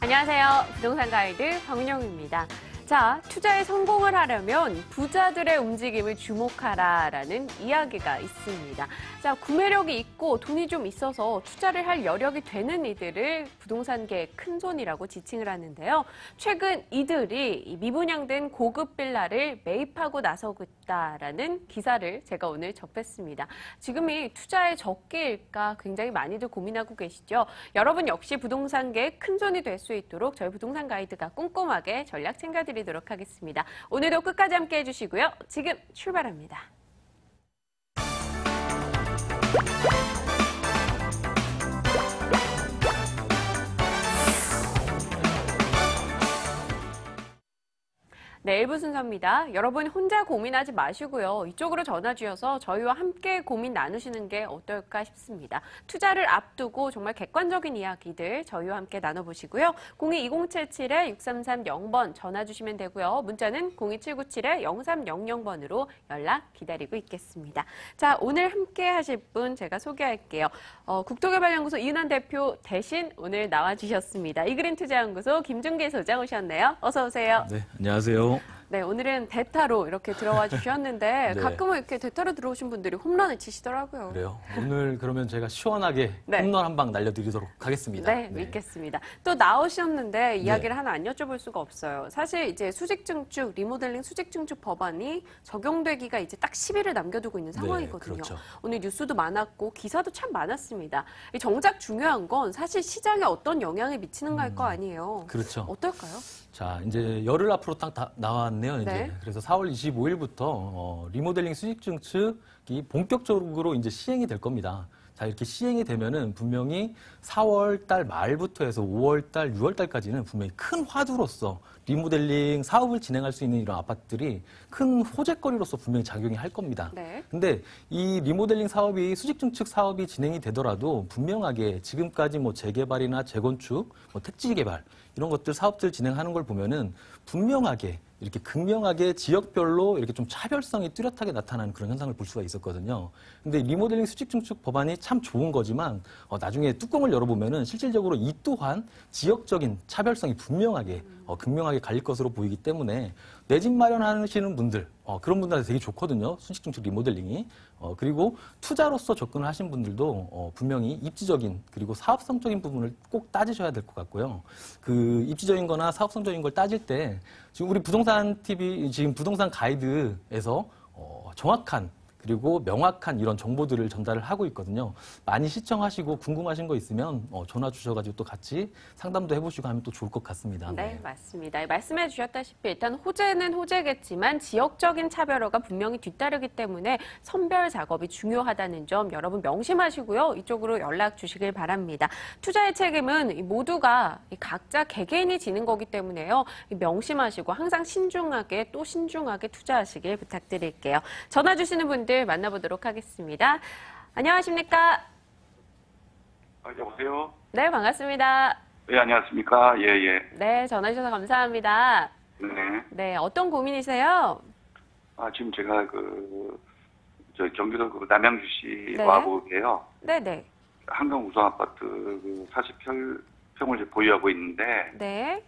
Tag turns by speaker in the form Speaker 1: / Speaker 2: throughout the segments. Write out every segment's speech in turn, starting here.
Speaker 1: 안녕하세요. 부동산 가이드 황은영입니다. 자, 투자에 성공을 하려면 부자들의 움직임을 주목하라라는 이야기가 있습니다. 자, 구매력이 있고 돈이 좀 있어서 투자를 할 여력이 되는 이들을 부동산계의 큰손이라고 지칭을 하는데요. 최근 이들이 미분양된 고급 빌라를 매입하고 나서고 있다라는 기사를 제가 오늘 접했습니다. 지금이 투자의 적기일까 굉장히 많이들 고민하고 계시죠. 여러분 역시 부동산계의 큰손이 될 수 있도록 저희 부동산 가이드가 꼼꼼하게 전략 챙겨드리도록 하겠습니다. 오늘도 끝까지 함께 해주시고요. 지금 출발합니다. 네, 1부 순서입니다. 여러분 혼자 고민하지 마시고요. 이쪽으로 전화 주셔서 저희와 함께 고민 나누시는 게 어떨까 싶습니다. 투자를 앞두고 정말 객관적인 이야기들 저희와 함께 나눠보시고요. 02-2077-6330번 전화 주시면 되고요. 문자는 02797-0300번으로 연락 기다리고 있겠습니다. 자, 오늘 함께 하실 분 제가 소개할게요. 국토개발연구소 이은환 대표 대신 오늘 나와주셨습니다. 이그린투자연구소 김준길 소장 오셨네요. 어서 오세요.
Speaker 2: 네, 안녕하세요.
Speaker 1: 네, 오늘은 대타로 이렇게 들어와 주셨는데
Speaker 2: 네.
Speaker 1: 가끔은 이렇게 대타로 들어오신 분들이 홈런을 치시더라고요.
Speaker 2: 그래요. 오늘 그러면 제가 시원하게
Speaker 1: 네.
Speaker 2: 홈런 한 방 날려드리도록 하겠습니다.
Speaker 1: 네, 믿겠습니다. 또 나오셨는데 이야기를
Speaker 2: 네.
Speaker 1: 하나 안 여쭤볼 수가 없어요. 사실 이제 수직증축, 리모델링 수직증축 법안이 적용되기가 이제 딱 10일을 남겨두고 있는 상황이거든요.
Speaker 2: 그렇죠.
Speaker 1: 오늘 뉴스도 많았고 기사도 참 많았습니다. 정작 중요한 건 사실 시장에 어떤 영향을 미치는가 할 거 아니에요.
Speaker 2: 그렇죠.
Speaker 1: 어떨까요?
Speaker 2: 자, 이제 열흘 앞으로 딱 나왔네요. 이제.
Speaker 1: 네.
Speaker 2: 그래서 4월 25일부터 리모델링 수직 증축이 본격적으로 이제 시행이 될 겁니다. 자, 이렇게 시행이 되면은 분명히 4월 달 말부터 해서 5월 달, 6월 달까지는 분명히 큰 화두로서 리모델링 사업을 진행할 수 있는 이런 아파트들이 큰 호재거리로서 분명히 작용이 할 겁니다.
Speaker 1: 네.
Speaker 2: 근데 이 리모델링 사업이 수직 증축 사업이 진행이 되더라도 분명하게 지금까지 뭐 재개발이나 재건축, 뭐 택지 개발 이런 것들 사업들 진행하는 걸 보면은 분명하게 이렇게 극명하게 지역별로 이렇게 좀 차별성이 뚜렷하게 나타나는 그런 현상을 볼 수가 있었거든요. 근데 리모델링 수직 증축 법안이 참 좋은 거지만 나중에 뚜껑을 열어보면은 실질적으로 이 또한 지역적인 차별성이 분명하게 극명하게 갈릴 것으로 보이기 때문에 내 집 마련하시는 분들 그런 분들한테 되게 좋거든요. 수직 증축 리모델링이. 그리고 투자로서 접근을 하신 분들도 분명히 입지적인 그리고 사업성적인 부분을 꼭 따지셔야 될 것 같고요. 그 입지적인 거나 사업성적인 걸 따질 때 지금 우리 부동산 TV 지금 부동산 가이드에서 정확한 그리고 명확한 이런 정보들을 전달을 하고 있거든요. 많이 시청하시고 궁금하신 거 있으면 전화 주셔가지고 또 같이 상담도 해보시고 하면 또 좋을 것 같습니다.
Speaker 1: 네, 맞습니다. 말씀해 주셨다시피 일단 호재는 호재겠지만 지역적인 차별화가 분명히 뒤따르기 때문에 선별 작업이 중요하다는 점 여러분 명심하시고요. 이쪽으로 연락 주시길 바랍니다. 투자의 책임은 모두가 각자 개개인이 지는 거기 때문에요. 명심하시고 항상 신중하게 또 신중하게 투자하시길 부탁드릴게요. 전화 주시는 분들 만나보도록 하겠습니다. 안녕하십니까?
Speaker 3: 여보세요?
Speaker 1: 네, 반갑습니다.
Speaker 3: 네, 안녕하십니까? 예, 예.
Speaker 1: 네, 전화 주셔서 감사합니다.
Speaker 3: 네.
Speaker 1: 네, 어떤 고민이세요?
Speaker 3: 지금 제가 경기도 남양주시
Speaker 1: 네.
Speaker 3: 와보게요.
Speaker 1: 네네.
Speaker 3: 한강 우성 아파트 40평을 보유하고 있는데,
Speaker 1: 네.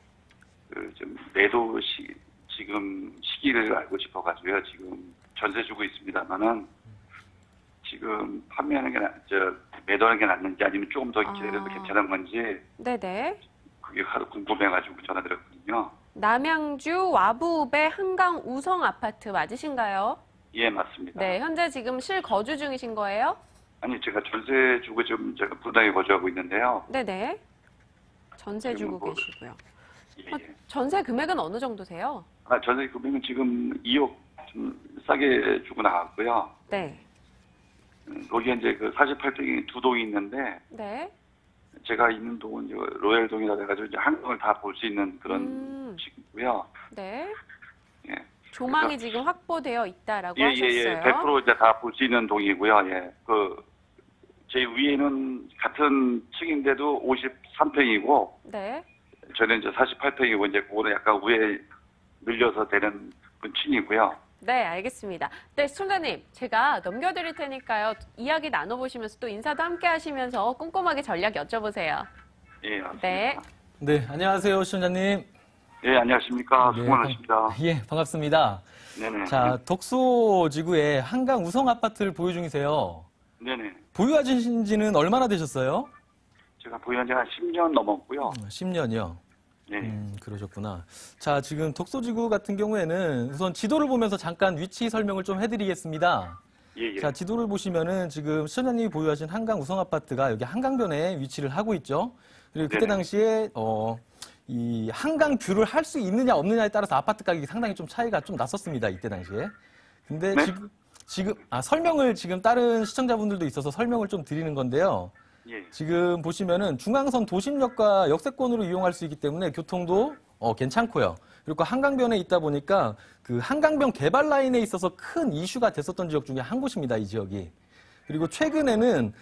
Speaker 3: 좀 매도 지금 시기를 알고 싶어가지고요. 지금 전세 주고 있습니다만은, 지금 판매하는 게 매도하는 게 낫는지 아니면 조금 더 기다려도 괜찮은 건지,
Speaker 1: 네네.
Speaker 3: 그게 하도 궁금해가지고 전화드렸거든요.
Speaker 1: 남양주 와부읍의 한강 우성 아파트 맞으신가요?
Speaker 3: 예, 맞습니다.
Speaker 1: 네, 현재 지금 실거주 중이신 거예요?
Speaker 3: 아니, 제가 전세 주고 좀 제가 부당에 거주하고 있는데요.
Speaker 1: 네네. 전세 주고
Speaker 3: 뭐,
Speaker 1: 계시고요.
Speaker 3: 예, 예.
Speaker 1: 전세 금액은 어느 정도세요?
Speaker 3: 전세 금액은 지금 2억 좀 싸게 주고 나왔고요.
Speaker 1: 네.
Speaker 3: 거기에 이제 48평이 두 동이 있는데,
Speaker 1: 네.
Speaker 3: 제가 있는 동은 이제 로얄동이라 해가지고 이제 한강을 다 볼 수 있는 그런 집이고요.
Speaker 1: 네.
Speaker 3: 예.
Speaker 1: 조망이
Speaker 3: 그래서,
Speaker 1: 지금 확보되어 있다라고
Speaker 3: 예,
Speaker 1: 하셨어요.
Speaker 3: 예, 100% 이제 다 볼 수 있는 동이고요. 예. 제 위에는 같은 층인데도 53평이고,
Speaker 1: 네.
Speaker 3: 저는 이제 48평이고, 이제 그거는 약간 위에 늘려서 되는 층이고요.
Speaker 1: 네, 알겠습니다. 네, 시청자님, 제가 넘겨드릴 테니까요. 이야기 나눠보시면서 또 인사도 함께 하시면서 꼼꼼하게 전략 여쭤보세요.
Speaker 3: 예, 맞습니다.
Speaker 1: 네.
Speaker 2: 네, 안녕하세요, 시청자님.
Speaker 3: 예, 안녕하십니까.
Speaker 2: 네,
Speaker 3: 송원호입니다.
Speaker 2: 예, 반갑습니다.
Speaker 3: 네네.
Speaker 2: 자, 덕소지구에 한강 우성 아파트를 보유 중이세요.
Speaker 3: 네네.
Speaker 2: 보유하신 지는 얼마나 되셨어요?
Speaker 3: 제가 보유한 지가 한 10년 넘었고요.
Speaker 2: 10년이요.
Speaker 3: 네.
Speaker 2: 그러셨구나. 자, 지금 덕소지구 같은 경우에는 우선 지도를 보면서 잠깐 위치 설명을 좀 해드리겠습니다.
Speaker 3: 예, 예.
Speaker 2: 자, 지도를 보시면은 지금 시청자님이 보유하신 한강 우성 아파트가 여기 한강변에 위치를 하고 있죠. 그리고 그때
Speaker 3: 네네.
Speaker 2: 당시에 이 한강 뷰를 할 수 있느냐 없느냐에 따라서 아파트 가격이 상당히 좀 차이가 좀 났었습니다. 이때 당시에. 근데
Speaker 3: 네?
Speaker 2: 지금 설명을 지금 다른 시청자분들도 있어서 설명을 좀 드리는 건데요.
Speaker 3: 예.
Speaker 2: 지금 보시면은 중앙선 도심역과 역세권으로 이용할 수 있기 때문에 교통도 괜찮고요. 그리고 한강변에 있다 보니까 그 한강변 개발 라인에 있어서 큰 이슈가 됐었던 지역 중에 한 곳입니다. 이 지역이. 그리고 최근에는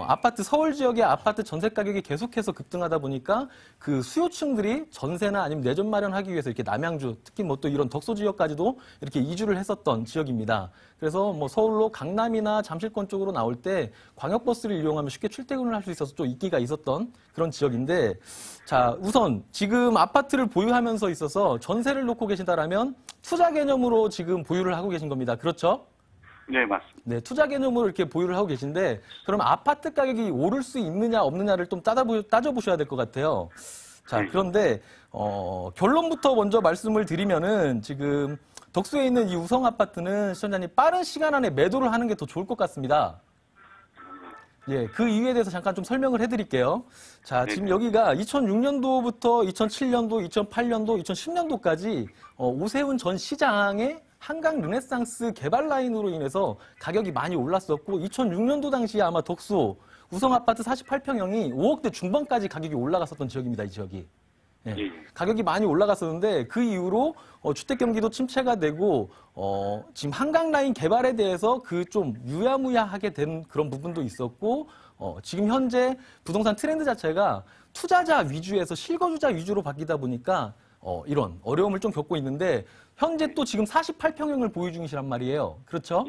Speaker 2: 아파트 서울 지역의 아파트 전세 가격이 계속해서 급등하다 보니까 그 수요층들이 전세나 아니면 내전 마련하기 위해서 이렇게 남양주, 특히 뭐 또 이런 덕소 지역까지도 이렇게 이주를 했었던 지역입니다. 그래서 뭐 서울로 강남이나 잠실권 쪽으로 나올 때 광역버스를 이용하면 쉽게 출퇴근을 할 수 있어서 좀 인기가 있었던 그런 지역인데, 자, 우선 지금 아파트를 보유하면서 있어서 전세를 놓고 계신다라면 투자 개념으로 지금 보유를 하고 계신 겁니다. 그렇죠?
Speaker 3: 네, 맞습니다.
Speaker 2: 네, 투자 개념으로 이렇게 보유를 하고 계신데, 그럼 아파트 가격이 오를 수 있느냐 없느냐를 좀 따져보셔야 될 것 같아요. 자, 그런데 결론부터 먼저 말씀을 드리면은 지금 덕소에 있는 이 우성 아파트는 시청자님 빠른 시간 안에 매도를 하는 게 더 좋을 것 같습니다. 예, 그 이유에 대해서 잠깐 좀 설명을 해드릴게요. 자, 지금 여기가 2006년도부터 2007년도, 2008년도, 2010년도까지 오세훈 전 시장의 한강 르네상스 개발 라인으로 인해서 가격이 많이 올랐었고 2006년도 당시에 아마 덕소 우성 아파트 48평형이 5억대 중반까지 가격이 올라갔었던 지역입니다. 이 지역이. 예, 가격이 많이 올라갔었는데 그 이후로 주택 경기도 침체가 되고 지금 한강 라인 개발에 대해서 그 좀 유야무야하게 된 그런 부분도 있었고 지금 현재 부동산 트렌드 자체가 투자자 위주에서 실거주자 위주로 바뀌다 보니까 이런 어려움을 좀 겪고 있는데 현재 또 지금 48평형을 보유 중이시란 말이에요. 그렇죠?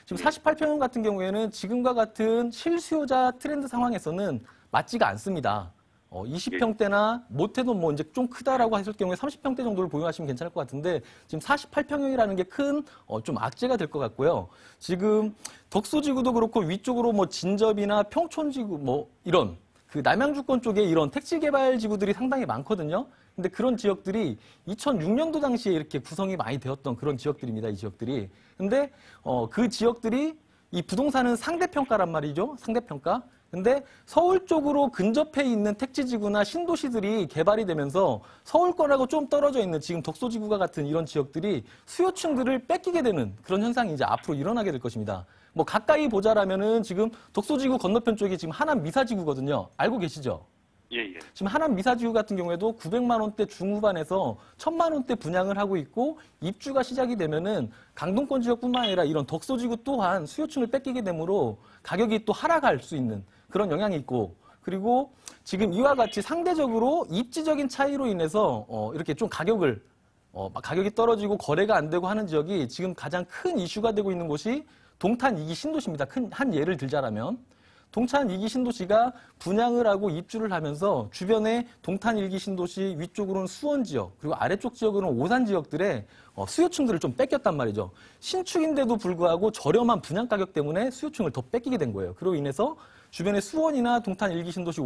Speaker 2: 지금 48평형 같은 경우에는 지금과 같은 실수요자 트렌드 상황에서는 맞지가 않습니다. 20평대나 못해도 뭐 이제 좀 크다라고 했을 경우에 30평대 정도를 보유하시면 괜찮을 것 같은데 지금 48평형이라는 게 큰 좀 악재가 될 것 같고요. 지금 덕소지구도 그렇고 위쪽으로 뭐 진접이나 평촌지구 뭐 이런 그 남양주권 쪽에 이런 택지 개발 지구들이 상당히 많거든요. 근데 그런 지역들이 2006년도 당시에 이렇게 구성이 많이 되었던 그런 지역들입니다. 이 지역들이. 근데 그 지역들이 이 부동산은 상대평가란 말이죠. 상대평가. 근데 서울 쪽으로 근접해 있는 택지지구나 신도시들이 개발이 되면서 서울권하고 좀 떨어져 있는 지금 덕소지구가 같은 이런 지역들이 수요층들을 뺏기게 되는 그런 현상이 이제 앞으로 일어나게 될 것입니다. 뭐 가까이 보자라면은 지금 덕소지구 건너편 쪽이 지금 하남 미사지구거든요. 알고 계시죠?
Speaker 3: 예, 예.
Speaker 2: 지금 하남 미사지구 같은 경우에도 900만 원대 중후반에서 1000만 원대 분양을 하고 있고 입주가 시작이 되면은 강동권 지역뿐만 아니라 이런 덕소지구 또한 수요층을 뺏기게 되므로 가격이 또 하락할 수 있는 그런 영향이 있고 그리고 지금 이와 같이 상대적으로 입지적인 차이로 인해서 이렇게 좀 가격이 떨어지고 거래가 안 되고 하는 지역이 지금 가장 큰 이슈가 되고 있는 곳이 동탄 2기 신도시입니다. 한 예를 들자라면 동탄 2기 신도시가 분양을 하고 입주를 하면서 주변에 동탄 1기 신도시 위쪽으로는 수원 지역 그리고 아래쪽 지역으로는 오산 지역들의 수요층들을 좀 뺏겼단 말이죠. 신축인데도 불구하고 저렴한 분양 가격 때문에 수요층을 더 뺏기게 된 거예요. 그로 인해서 주변에 수원이나 동탄 1기 신도시,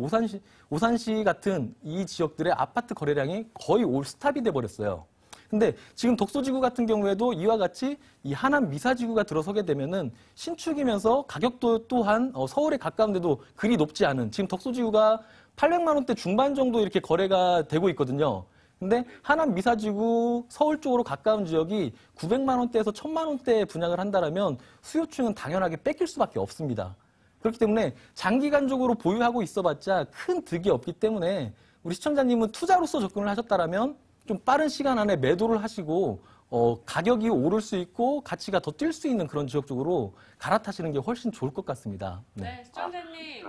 Speaker 2: 오산시 같은 이 지역들의 아파트 거래량이 거의 올 스탑이 돼버렸어요. 근데 지금 덕소지구 같은 경우에도 이와 같이 이 하남 미사지구가 들어서게 되면은 신축이면서 가격도 또한 서울에 가까운데도 그리 높지 않은 지금 덕소지구가 800만 원대 중반 정도 이렇게 거래가 되고 있거든요. 근데 하남 미사지구 서울 쪽으로 가까운 지역이 900만 원대에서 1000만 원대에 분양을 한다라면 수요층은 당연하게 뺏길 수밖에 없습니다. 그렇기 때문에 장기간적으로 보유하고 있어봤자 큰 득이 없기 때문에 우리 시청자님은 투자로서 접근을 하셨다라면 좀 빠른 시간 안에 매도를 하시고 가격이 오를 수 있고 가치가 더 뛸 수 있는 그런 지역 쪽으로 갈아타시는 게 훨씬 좋을 것 같습니다.
Speaker 1: 네, 시청자님.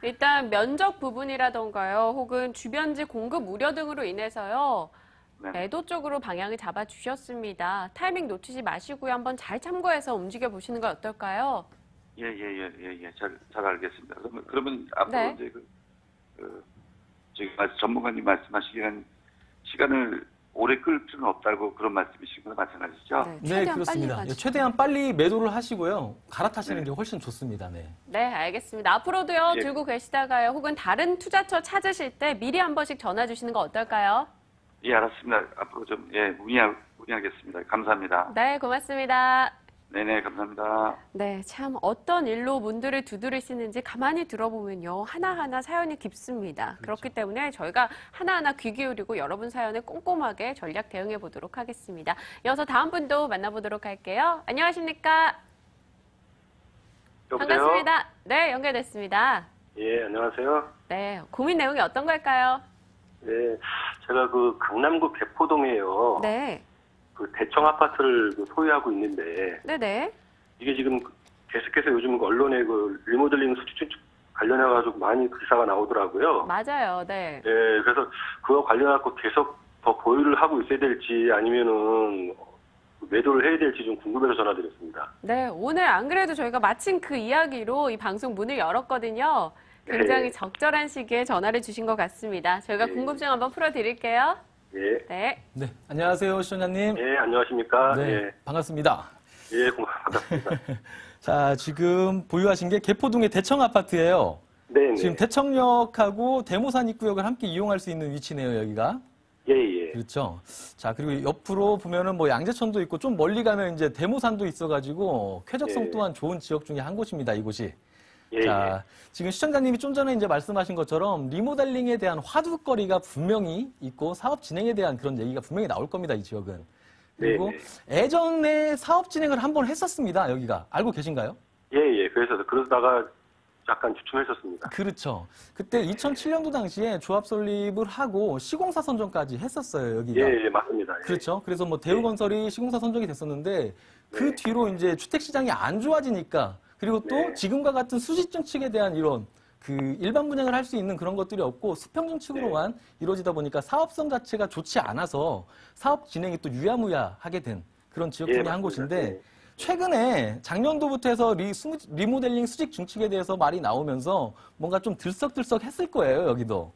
Speaker 1: 일단 면적 부분이라던가요, 혹은 주변지 공급 우려 등으로 인해서요, 매도 쪽으로 방향을 잡아주셨습니다. 타이밍 놓치지 마시고요. 한번 잘 참고해서 움직여 보시는 건 어떨까요?
Speaker 3: 예. 잘 알겠습니다. 그러면 앞으로
Speaker 1: 네.
Speaker 3: 이제 지금 전문가님 말씀하시기에는 시간을 오래 끌 필요는 없다고 그런 말씀이신 거나 마찬가지죠?
Speaker 1: 네,
Speaker 2: 네,
Speaker 1: 최대한
Speaker 2: 그렇습니다.
Speaker 1: 빨리
Speaker 2: 예,
Speaker 1: 가시죠.
Speaker 2: 최대한 빨리 매도를 하시고요. 갈아타시는
Speaker 3: 네.
Speaker 2: 게 훨씬 좋습니다. 네.
Speaker 1: 네, 알겠습니다. 앞으로도요,
Speaker 3: 예.
Speaker 1: 들고 계시다가요, 혹은 다른 투자처 찾으실 때 미리 한 번씩 전화 주시는 거 어떨까요?
Speaker 3: 예, 알았습니다. 앞으로 좀, 문의하겠습니다. 감사합니다.
Speaker 1: 네, 고맙습니다.
Speaker 3: 네네, 감사합니다.
Speaker 1: 네, 참 어떤 일로 문들을 두드리시는지 가만히 들어보면요. 하나하나 사연이 깊습니다. 그렇기 때문에 저희가 하나하나 귀 기울이고 여러분 사연에 꼼꼼하게 전략 대응해 보도록 하겠습니다. 이어서 다음 분도 만나보도록 할게요. 안녕하십니까?
Speaker 4: 여보세요?
Speaker 1: 반갑습니다. 네, 연결됐습니다.
Speaker 4: 예, 안녕하세요.
Speaker 1: 네, 고민 내용이 어떤 걸까요?
Speaker 4: 네, 제가 그 강남구 개포동에요.
Speaker 1: 네,
Speaker 4: 그 대청 아파트를 그 소유하고 있는데
Speaker 1: 네네.
Speaker 4: 이게 지금 계속해서 요즘 그 언론에 그 리모델링 수축 관련해가지고 많이 기사가 나오더라고요.
Speaker 1: 맞아요, 네.
Speaker 4: 예, 그래서 그거 관련해갖고 계속 더 보유를 하고 있어야 될지 아니면은 매도를 해야 될지 좀 궁금해서 전화드렸습니다.
Speaker 1: 네, 오늘 안 그래도 저희가 마침 그 이야기로 이 방송 문을 열었거든요. 굉장히
Speaker 4: 네.
Speaker 1: 적절한 시기에 전화를 주신 것 같습니다. 저희가
Speaker 4: 네.
Speaker 1: 궁금증 한번 풀어드릴게요.
Speaker 4: 예,
Speaker 1: 네.
Speaker 2: 네, 안녕하세요, 시청자님.
Speaker 4: 예, 안녕하십니까?
Speaker 2: 네, 반갑습니다.
Speaker 4: 예, 반갑습니다.
Speaker 2: 자, 지금 보유하신 게 개포동의 대청 아파트예요.
Speaker 4: 네,
Speaker 2: 지금
Speaker 4: 네.
Speaker 2: 대청역하고 대모산 입구역을 함께 이용할 수 있는 위치네요, 여기가.
Speaker 4: 예, 예.
Speaker 2: 그렇죠. 자, 그리고 옆으로 보면은 뭐 양재천도 있고 좀 멀리 가면 이제 대모산도 있어가지고 쾌적성
Speaker 4: 예.
Speaker 2: 또한 좋은 지역 중에 한 곳입니다, 이곳이.
Speaker 4: 예,
Speaker 2: 자, 지금 시청자님이 좀 전에 이제 말씀하신 것처럼 리모델링에 대한 화두거리가 분명히 있고 사업 진행에 대한 그런 얘기가 분명히 나올 겁니다, 이 지역은. 그리고
Speaker 4: 네,
Speaker 2: 예전에 사업 진행을 한번 했었습니다, 여기가. 알고 계신가요?
Speaker 4: 예, 예. 그러다가 약간 주춤했었습니다.
Speaker 2: 그렇죠. 그때 2007년도 당시에 조합 설립을 하고 시공사 선정까지 했었어요, 여기가.
Speaker 4: 예, 예, 맞습니다. 예.
Speaker 2: 그렇죠. 그래서 뭐 대우건설이 시공사 선정이 됐었는데 그
Speaker 4: 네.
Speaker 2: 뒤로 이제 주택시장이 안 좋아지니까 그리고 또
Speaker 4: 네.
Speaker 2: 지금과 같은 수지 정책에 대한 이런 그 일반 분양을 할 수 있는 그런 것들이 없고 수평 정책으로만 이루어지다 보니까 사업성 자체가 좋지 않아서 사업 진행이 또 유야무야하게 된 그런 지역 중에
Speaker 4: 예,
Speaker 2: 한
Speaker 4: 맞습니다.
Speaker 2: 곳인데
Speaker 4: 예.
Speaker 2: 최근에 작년도부터 해서 리모델링 수직 증축에 대해서 말이 나오면서 뭔가 좀 들썩들썩 했을 거예요, 여기도.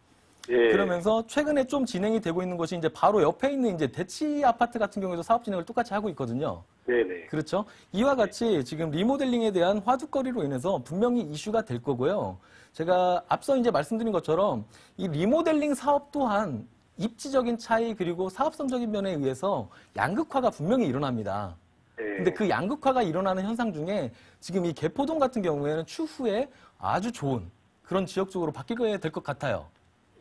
Speaker 4: 예.
Speaker 2: 그러면서 최근에 좀 진행이 되고 있는 것이 이제 바로 옆에 있는 이제 대치 아파트 같은 경우에도 사업 진행을 똑같이 하고 있거든요.
Speaker 4: 네네.
Speaker 2: 그렇죠. 이와 같이 지금 리모델링에 대한 화두거리로 인해서 분명히 이슈가 될 거고요. 제가 앞서 이제 말씀드린 것처럼 이 리모델링 사업 또한 입지적인 차이 그리고 사업성적인 면에 의해서 양극화가 분명히 일어납니다.
Speaker 4: 예.
Speaker 2: 근데 그 양극화가 일어나는 현상 중에 지금 이 개포동 같은 경우에는 추후에 아주 좋은 그런 지역 쪽으로 바뀌게 될 것 같아요.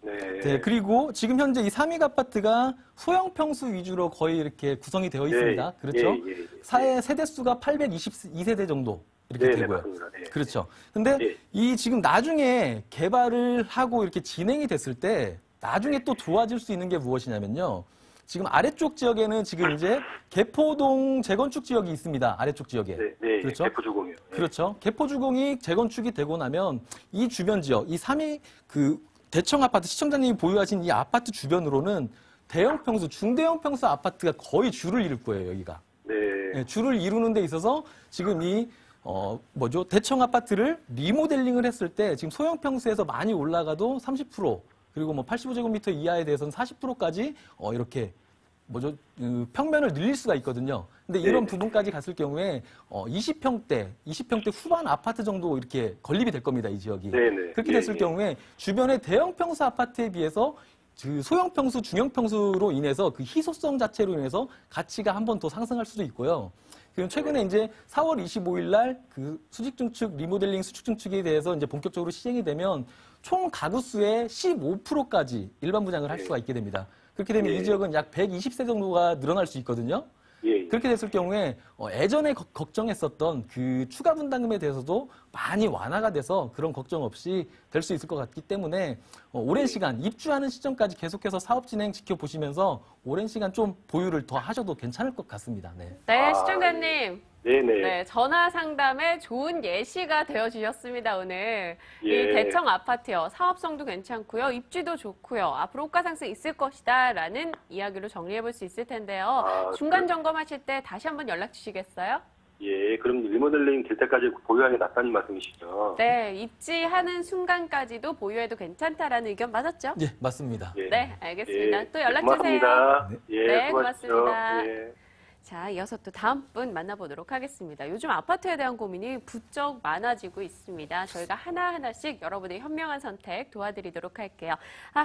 Speaker 4: 네.
Speaker 2: 네, 그리고 지금 현재 이 삼익 아파트가 소형 평수 위주로 거의 이렇게 구성이 되어 있습니다. 그렇죠?
Speaker 4: 예, 예, 예.
Speaker 2: 사회 세대 수가 822세대 정도 이렇게
Speaker 4: 네, 네,
Speaker 2: 되고요.
Speaker 4: 맞습니다. 네.
Speaker 2: 그렇죠. 근데
Speaker 4: 예.
Speaker 2: 이 지금 나중에 개발을 하고 이렇게 진행이 됐을 때 나중에 또 좋아질 수 있는 게 무엇이냐면요. 지금 아래쪽 지역에는 지금 이제 개포동 재건축 지역이 있습니다. 아래쪽 지역에.
Speaker 4: 네, 네.
Speaker 2: 그렇죠.
Speaker 4: 개포주공이요. 예.
Speaker 2: 그렇죠. 개포주공이 재건축이 되고 나면 이 주변 지역, 이 삼익 그 대청 아파트 시청자님이 보유하신 이 아파트 주변으로는 대형 평수, 중대형 평수 아파트가 거의 줄을 이룰 거예요, 여기가.
Speaker 4: 네.
Speaker 2: 네, 줄을 이루는 데 있어서 지금 이 대청 아파트를 리모델링을 했을 때 지금 소형 평수에서 많이 올라가도 30% 그리고 뭐 85제곱미터 이하에 대해서는 40%까지 이렇게 평면을 늘릴 수가 있거든요. 근데 이런
Speaker 4: 네.
Speaker 2: 부분까지 갔을 경우에 20평대 후반 아파트 정도 이렇게 건립이 될 겁니다, 이 지역이.
Speaker 4: 네네.
Speaker 2: 그렇게
Speaker 4: 예,
Speaker 2: 됐을
Speaker 4: 예.
Speaker 2: 경우에 주변의 대형 평수 아파트에 비해서 그 소형 평수, 중형 평수로 인해서 그 희소성 자체로 인해서 가치가 한 번 더 상승할 수도 있고요. 그리고 최근에 이제 4월 25일 날 그 수직 증축, 리모델링 수축 증축에 대해서 이제 본격적으로 시행이 되면 총 가구 수의 15%까지 일반 분양을 할 수가 있게 됩니다. 그렇게 되면
Speaker 4: 예.
Speaker 2: 이 지역은 약 120세 정도가 늘어날 수 있거든요.
Speaker 4: 예, 예.
Speaker 2: 그렇게 됐을 경우에 예전에 걱정했었던 그 추가 분담금에 대해서도 많이 완화가 돼서 그런 걱정 없이 될 수 있을 것 같기 때문에 오랜 시간 입주하는 시점까지 계속해서 사업 진행 지켜보시면서 오랜 시간 좀 보유를 더 하셔도 괜찮을 것 같습니다. 네.
Speaker 1: 네,
Speaker 4: 아,
Speaker 1: 시청자님.
Speaker 4: 네네.
Speaker 1: 네, 전화 상담에 좋은 예시가 되어 주셨습니다, 오늘. 이
Speaker 4: 예.
Speaker 1: 대청 아파트요. 사업성도 괜찮고요. 입지도 좋고요. 앞으로 호가 상승 있을 것이다 라는 이야기로 정리해 볼 수 있을 텐데요.
Speaker 4: 아,
Speaker 1: 중간 점검하실 때 다시 한번 연락 주시겠어요?
Speaker 4: 예, 그럼 리모델링 될 때까지 보유하는 게 낫다는 말씀이시죠?
Speaker 1: 네, 입지하는 순간까지도 보유해도 괜찮다라는 의견 맞았죠?
Speaker 2: 예, 맞습니다.
Speaker 4: 예.
Speaker 1: 네, 알겠습니다.
Speaker 4: 예,
Speaker 1: 또 연락
Speaker 4: 고맙습니다.
Speaker 1: 주세요.
Speaker 4: 예,
Speaker 1: 네,
Speaker 4: 수고하십시오.
Speaker 1: 고맙습니다.
Speaker 4: 예.
Speaker 1: 자, 이어서 또 다음 분 만나보도록 하겠습니다. 요즘 아파트에 대한 고민이 부쩍 많아지고 있습니다. 저희가 하나하나씩 여러분의 현명한 선택 도와드리도록 할게요.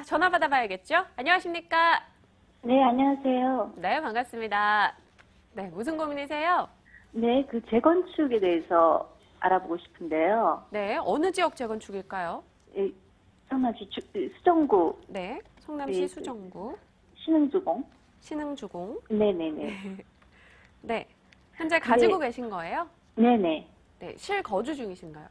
Speaker 1: 전화 받아봐야겠죠? 안녕하십니까?
Speaker 5: 네, 안녕하세요.
Speaker 1: 네, 반갑습니다. 네, 무슨 고민이세요?
Speaker 5: 네, 그 재건축에 대해서 알아보고 싶은데요.
Speaker 1: 네, 어느 지역 재건축일까요?
Speaker 5: 이 성남시 수정구
Speaker 1: 네, 성남시
Speaker 5: 네,
Speaker 1: 수정구
Speaker 5: 신흥주공.
Speaker 1: 신흥주공.
Speaker 5: 네네네.
Speaker 1: 네, 현재 가지고 계신 거예요?
Speaker 5: 네네.
Speaker 1: 네, 실거주 중이신가요?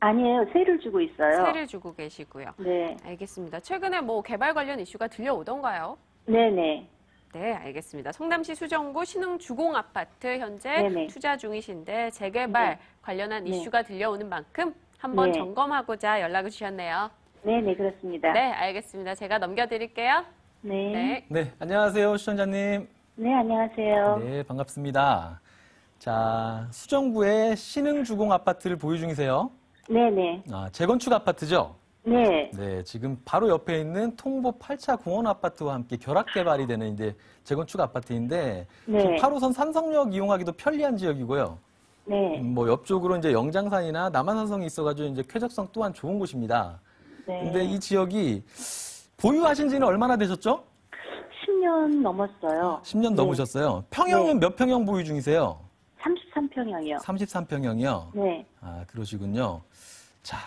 Speaker 5: 아니에요. 세를 주고 있어요.
Speaker 1: 세를 주고 계시고요.
Speaker 5: 네.
Speaker 1: 알겠습니다. 최근에 뭐 개발 관련 이슈가 들려오던가요?
Speaker 5: 네네.
Speaker 1: 네, 알겠습니다. 성남시 수정구 신흥주공 아파트 현재
Speaker 5: 네네.
Speaker 1: 투자 중이신데 재개발
Speaker 5: 네.
Speaker 1: 관련한
Speaker 5: 네.
Speaker 1: 이슈가 들려오는 만큼 한번
Speaker 5: 네.
Speaker 1: 점검하고자 연락을 주셨네요.
Speaker 5: 네네, 그렇습니다.
Speaker 1: 네, 알겠습니다. 제가 넘겨드릴게요.
Speaker 5: 네.
Speaker 1: 네.
Speaker 2: 네, 안녕하세요, 시청자님.
Speaker 5: 네, 안녕하세요.
Speaker 2: 네, 반갑습니다. 자, 수정구의 신흥주공 아파트를 보유 중이세요.
Speaker 5: 네네.
Speaker 2: 재건축 아파트죠?
Speaker 5: 네.
Speaker 2: 네, 지금 바로 옆에 있는 통보 8차 공원 아파트와 함께 결합 개발이 되는 이제 재건축 아파트인데
Speaker 5: 네.
Speaker 2: 지금 8호선 삼성역 이용하기도 편리한 지역이고요.
Speaker 5: 네.
Speaker 2: 뭐 옆쪽으로 이제 영장산이나 남한산성이 있어가지고 이제 쾌적성 또한 좋은 곳입니다.
Speaker 5: 네.
Speaker 2: 근데 이 지역이 보유하신 지는 얼마나 되셨죠?
Speaker 5: 10년 넘었어요.
Speaker 2: 10년
Speaker 5: 네.
Speaker 2: 넘으셨어요. 평형은
Speaker 5: 네.
Speaker 2: 몇 평형 보유 중이세요?
Speaker 5: 33평형이요.
Speaker 2: 33평형이요.
Speaker 5: 네.
Speaker 2: 그러시군요. 자,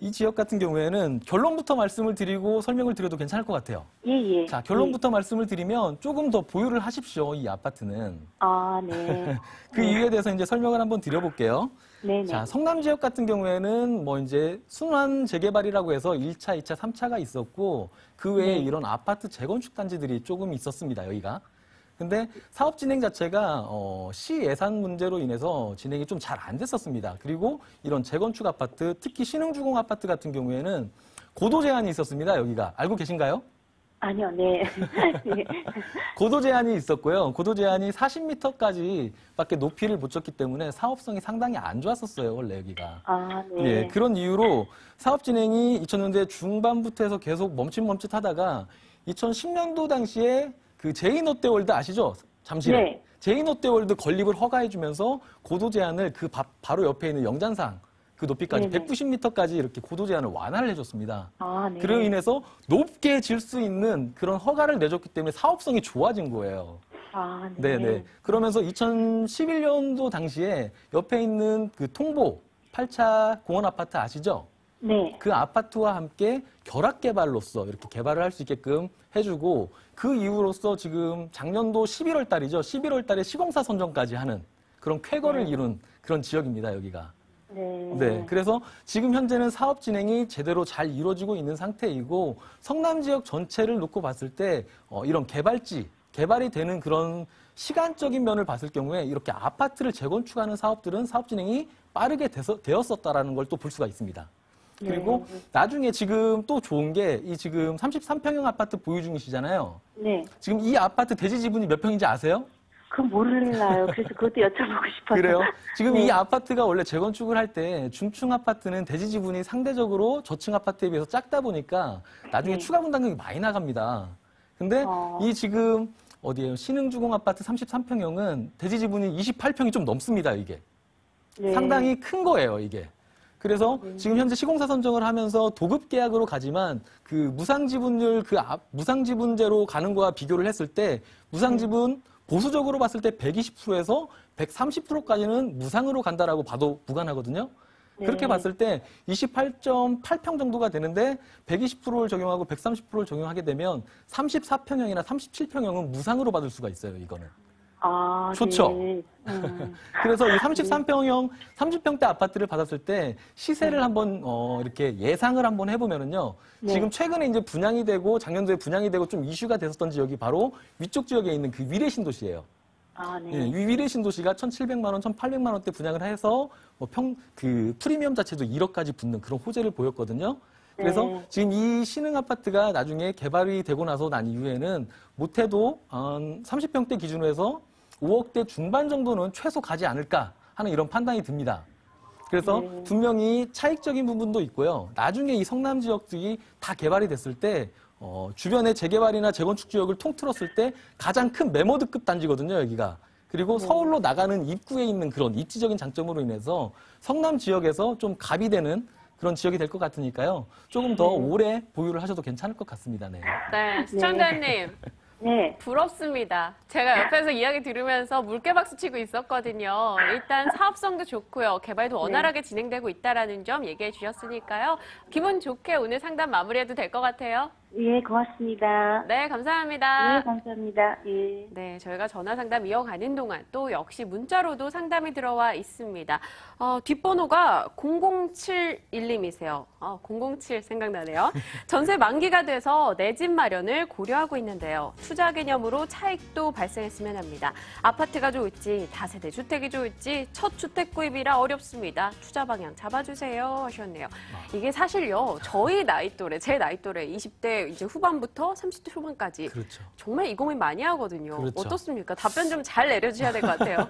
Speaker 2: 이 지역 같은 경우에는 결론부터 말씀을 드리고 설명을 드려도 괜찮을 것 같아요.
Speaker 5: 예, 예.
Speaker 2: 자, 결론부터 말씀을 드리면 조금 더 보유를 하십시오, 이 아파트는.
Speaker 5: 네.
Speaker 2: 그 이유에 대해서 이제 설명을 한번 드려볼게요.
Speaker 5: 네네.
Speaker 2: 자, 성남 지역 같은 경우에는 뭐 이제 순환 재개발이라고 해서 1차, 2차, 3차가 있었고 그 외에
Speaker 5: 네.
Speaker 2: 이런 아파트 재건축 단지들이 조금 있었습니다, 여기가. 근데 사업 진행 자체가 시 예산 문제로 인해서 진행이 좀 잘 안 됐었습니다. 그리고 이런 재건축 아파트, 특히 신흥주공 아파트 같은 경우에는 고도 제한이 있었습니다, 여기가. 알고 계신가요?
Speaker 5: 아니요, 네. 네.
Speaker 2: 고도 제한이 있었고요. 고도 제한이 40m까지 밖에 높이를 못 줬기 때문에 사업성이 상당히 안 좋았었어요, 원래 여기가.
Speaker 5: 네.
Speaker 2: 예, 그런 이유로 사업 진행이 2000년대 중반부터 해서 계속 멈칫멈칫하다가 2010년도 당시에 그 제이롯데월드 아시죠? 잠실에.
Speaker 5: 네.
Speaker 2: 제이롯데월드 건립을 허가해주면서 고도 제한을 그 바로 옆에 있는 영잔상 그 높이까지
Speaker 5: 네네.
Speaker 2: 190m까지 이렇게 고도 제한을 완화를 해줬습니다.
Speaker 5: 네.
Speaker 2: 그로 인해서 높게 질 수 있는 그런 허가를 내줬기 때문에 사업성이 좋아진 거예요.
Speaker 5: 네.
Speaker 2: 네네. 그러면서 2011년도 당시에 옆에 있는 그 통보 8차 공원 아파트 아시죠?
Speaker 5: 네.
Speaker 2: 그 아파트와 함께 결합 개발로서 이렇게 개발을 할 수 있게끔 해주고 그 이후로서 지금 작년도 11월 달이죠. 11월 달에 시공사 선정까지 하는 그런 쾌거를 이룬 그런 지역입니다, 여기가.
Speaker 5: 네.
Speaker 2: 네. 그래서 지금 현재는 사업 진행이 제대로 잘 이루어지고 있는 상태이고 성남 지역 전체를 놓고 봤을 때 이런 개발이 되는 그런 시간적인 면을 봤을 경우에 이렇게 아파트를 재건축하는 사업들은 사업 진행이 빠르게 되었었다라는 걸 또 볼 수가 있습니다. 그리고 나중에 지금 또 좋은 게 이 지금 33평형 아파트 보유 중이시잖아요.
Speaker 5: 네.
Speaker 2: 지금 이 아파트 대지 지분이 몇 평인지 아세요?
Speaker 5: 그건 몰라요. 그래서 그것도 여쭤보고 싶어서.
Speaker 2: 그래요? 지금
Speaker 5: 네.
Speaker 2: 이 아파트가 원래 재건축을 할 때 중층 아파트는 대지 지분이 상대적으로 저층 아파트에 비해서 작다 보니까 나중에
Speaker 5: 네.
Speaker 2: 추가 분담금이 많이 나갑니다. 근데 이 지금 어디에요? 신흥주공 아파트 33평형은 대지 지분이 28평이 좀 넘습니다, 이게.
Speaker 5: 네.
Speaker 2: 상당히 큰 거예요, 이게. 그래서 지금 현재 시공사 선정을 하면서 도급 계약으로 가지만 그 무상지분율 무상지분제로 가는 거와 비교를 했을 때 무상지분 보수적으로 봤을 때 120%에서 130%까지는 무상으로 간다라고 봐도 무관하거든요.
Speaker 5: 네.
Speaker 2: 그렇게 봤을 때 28.8평 정도가 되는데 120%를 적용하고 130%를 적용하게 되면 34평형이나 37평형은 무상으로 받을 수가 있어요, 이거는. 좋죠?
Speaker 5: 네.
Speaker 2: 그래서 이 33평형, 30평대 아파트를 받았을 때 시세를 한번 이렇게 예상을 한번 해보면은요.
Speaker 5: 네.
Speaker 2: 지금 최근에 이제 분양이 되고 작년도에 분양이 되고 좀 이슈가 됐었던 지역이 바로 위쪽 지역에 있는 그 위례 신도시예요.
Speaker 5: 네.
Speaker 2: 예, 위례 신도시가 1,700만 원, 1,800만 원대 분양을 해서 그 프리미엄 자체도 1억까지 붙는 그런 호재를 보였거든요. 그래서
Speaker 5: 네.
Speaker 2: 지금 이 신흥 아파트가 나중에 개발이 되고 나서 난 이후에는 못해도 30평대 기준으로 해서 5억대 중반 정도는 최소 가지 않을까 하는 이런 판단이 듭니다. 그래서
Speaker 5: 네.
Speaker 2: 분명히 차익적인 부분도 있고요. 나중에 이 성남 지역들이 다 개발이 됐을 때 주변의 재개발이나 재건축 지역을 통틀었을 때 가장 큰 메모드급 단지거든요, 여기가. 그리고 서울로 나가는 입구에 있는 그런 입지적인 장점으로 인해서 성남 지역에서 좀 갑이 되는 그런 지역이 될 것 같으니까요. 조금 더 오래 보유를 하셔도 괜찮을 것 같습니다. 네.
Speaker 1: 네, 시청자님.
Speaker 5: 네.
Speaker 1: 부럽습니다. 제가 옆에서 이야기 들으면서 물개박수 치고 있었거든요. 일단 사업성도 좋고요. 개발도 원활하게 진행되고 있다는 점 얘기해 주셨으니까요. 기분 좋게 오늘 상담 마무리해도 될 것 같아요.
Speaker 5: 예, 고맙습니다.
Speaker 1: 네, 감사합니다.
Speaker 5: 예, 감사합니다. 예.
Speaker 1: 네, 저희가 전화 상담 이어가는 동안 또 역시 문자로도 상담이 들어와 있습니다. 뒷번호가 0071님이세요. 007 생각나네요. 전세 만기가 돼서 내 집 마련을 고려하고 있는데요. 투자 개념으로 차익도 발생했으면 합니다. 아파트가 좋을지 다세대 주택이 좋을지 첫 주택 구입이라 어렵습니다. 투자 방향 잡아주세요 하셨네요. 이게 사실요. 저희 나이 또래, 제 나이 또래 20대 이제 후반부터 30대 초반까지
Speaker 2: 그렇죠.
Speaker 1: 정말 이 고민 많이 하거든요.
Speaker 2: 그렇죠.
Speaker 1: 어떻습니까? 답변 좀 잘 내려주셔야 될 것 같아요.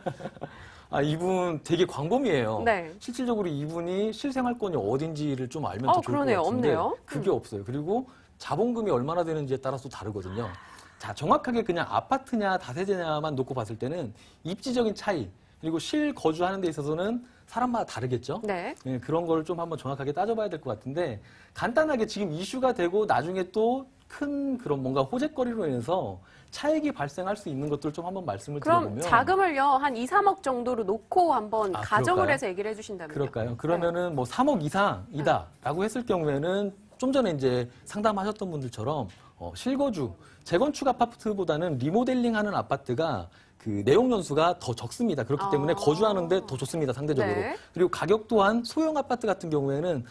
Speaker 2: 이분 되게 광범위해요.
Speaker 1: 네.
Speaker 2: 실질적으로 이분이 실생활권이 어딘지를 좀 알면 더 좋을
Speaker 1: 그러네요.
Speaker 2: 것 같은데
Speaker 1: 없네요.
Speaker 2: 그게 없어요. 그리고 자본금이 얼마나 되는지에 따라서 다르거든요. 자, 정확하게 그냥 아파트냐 다세대냐만 놓고 봤을 때는 입지적인 차이 그리고 실거주하는 데 있어서는 사람마다 다르겠죠.
Speaker 1: 네.
Speaker 2: 예, 그런 걸 좀 한번 정확하게 따져봐야 될 것 같은데 간단하게 지금 이슈가 되고 나중에 또 큰 그런 뭔가 호재거리로 인해서 차익이 발생할 수 있는 것들 좀 한번 말씀을
Speaker 1: 그럼
Speaker 2: 드려보면
Speaker 1: 자금을요 한 2, 3억 정도로 놓고 한번 가정을
Speaker 2: 그럴까요?
Speaker 1: 해서 얘기를 해주신다면요.
Speaker 2: 그럴까요? 그러면은 뭐 3억 이상이다라고 했을 경우에는 좀 전에 이제 상담하셨던 분들처럼 실거주, 재건축 아파트보다는 리모델링하는 아파트가 그 내용 연수가 더 적습니다. 그렇기 때문에 거주하는데 더 좋습니다, 상대적으로.
Speaker 1: 네.
Speaker 2: 그리고 가격 또한 소형 아파트 같은 경우에는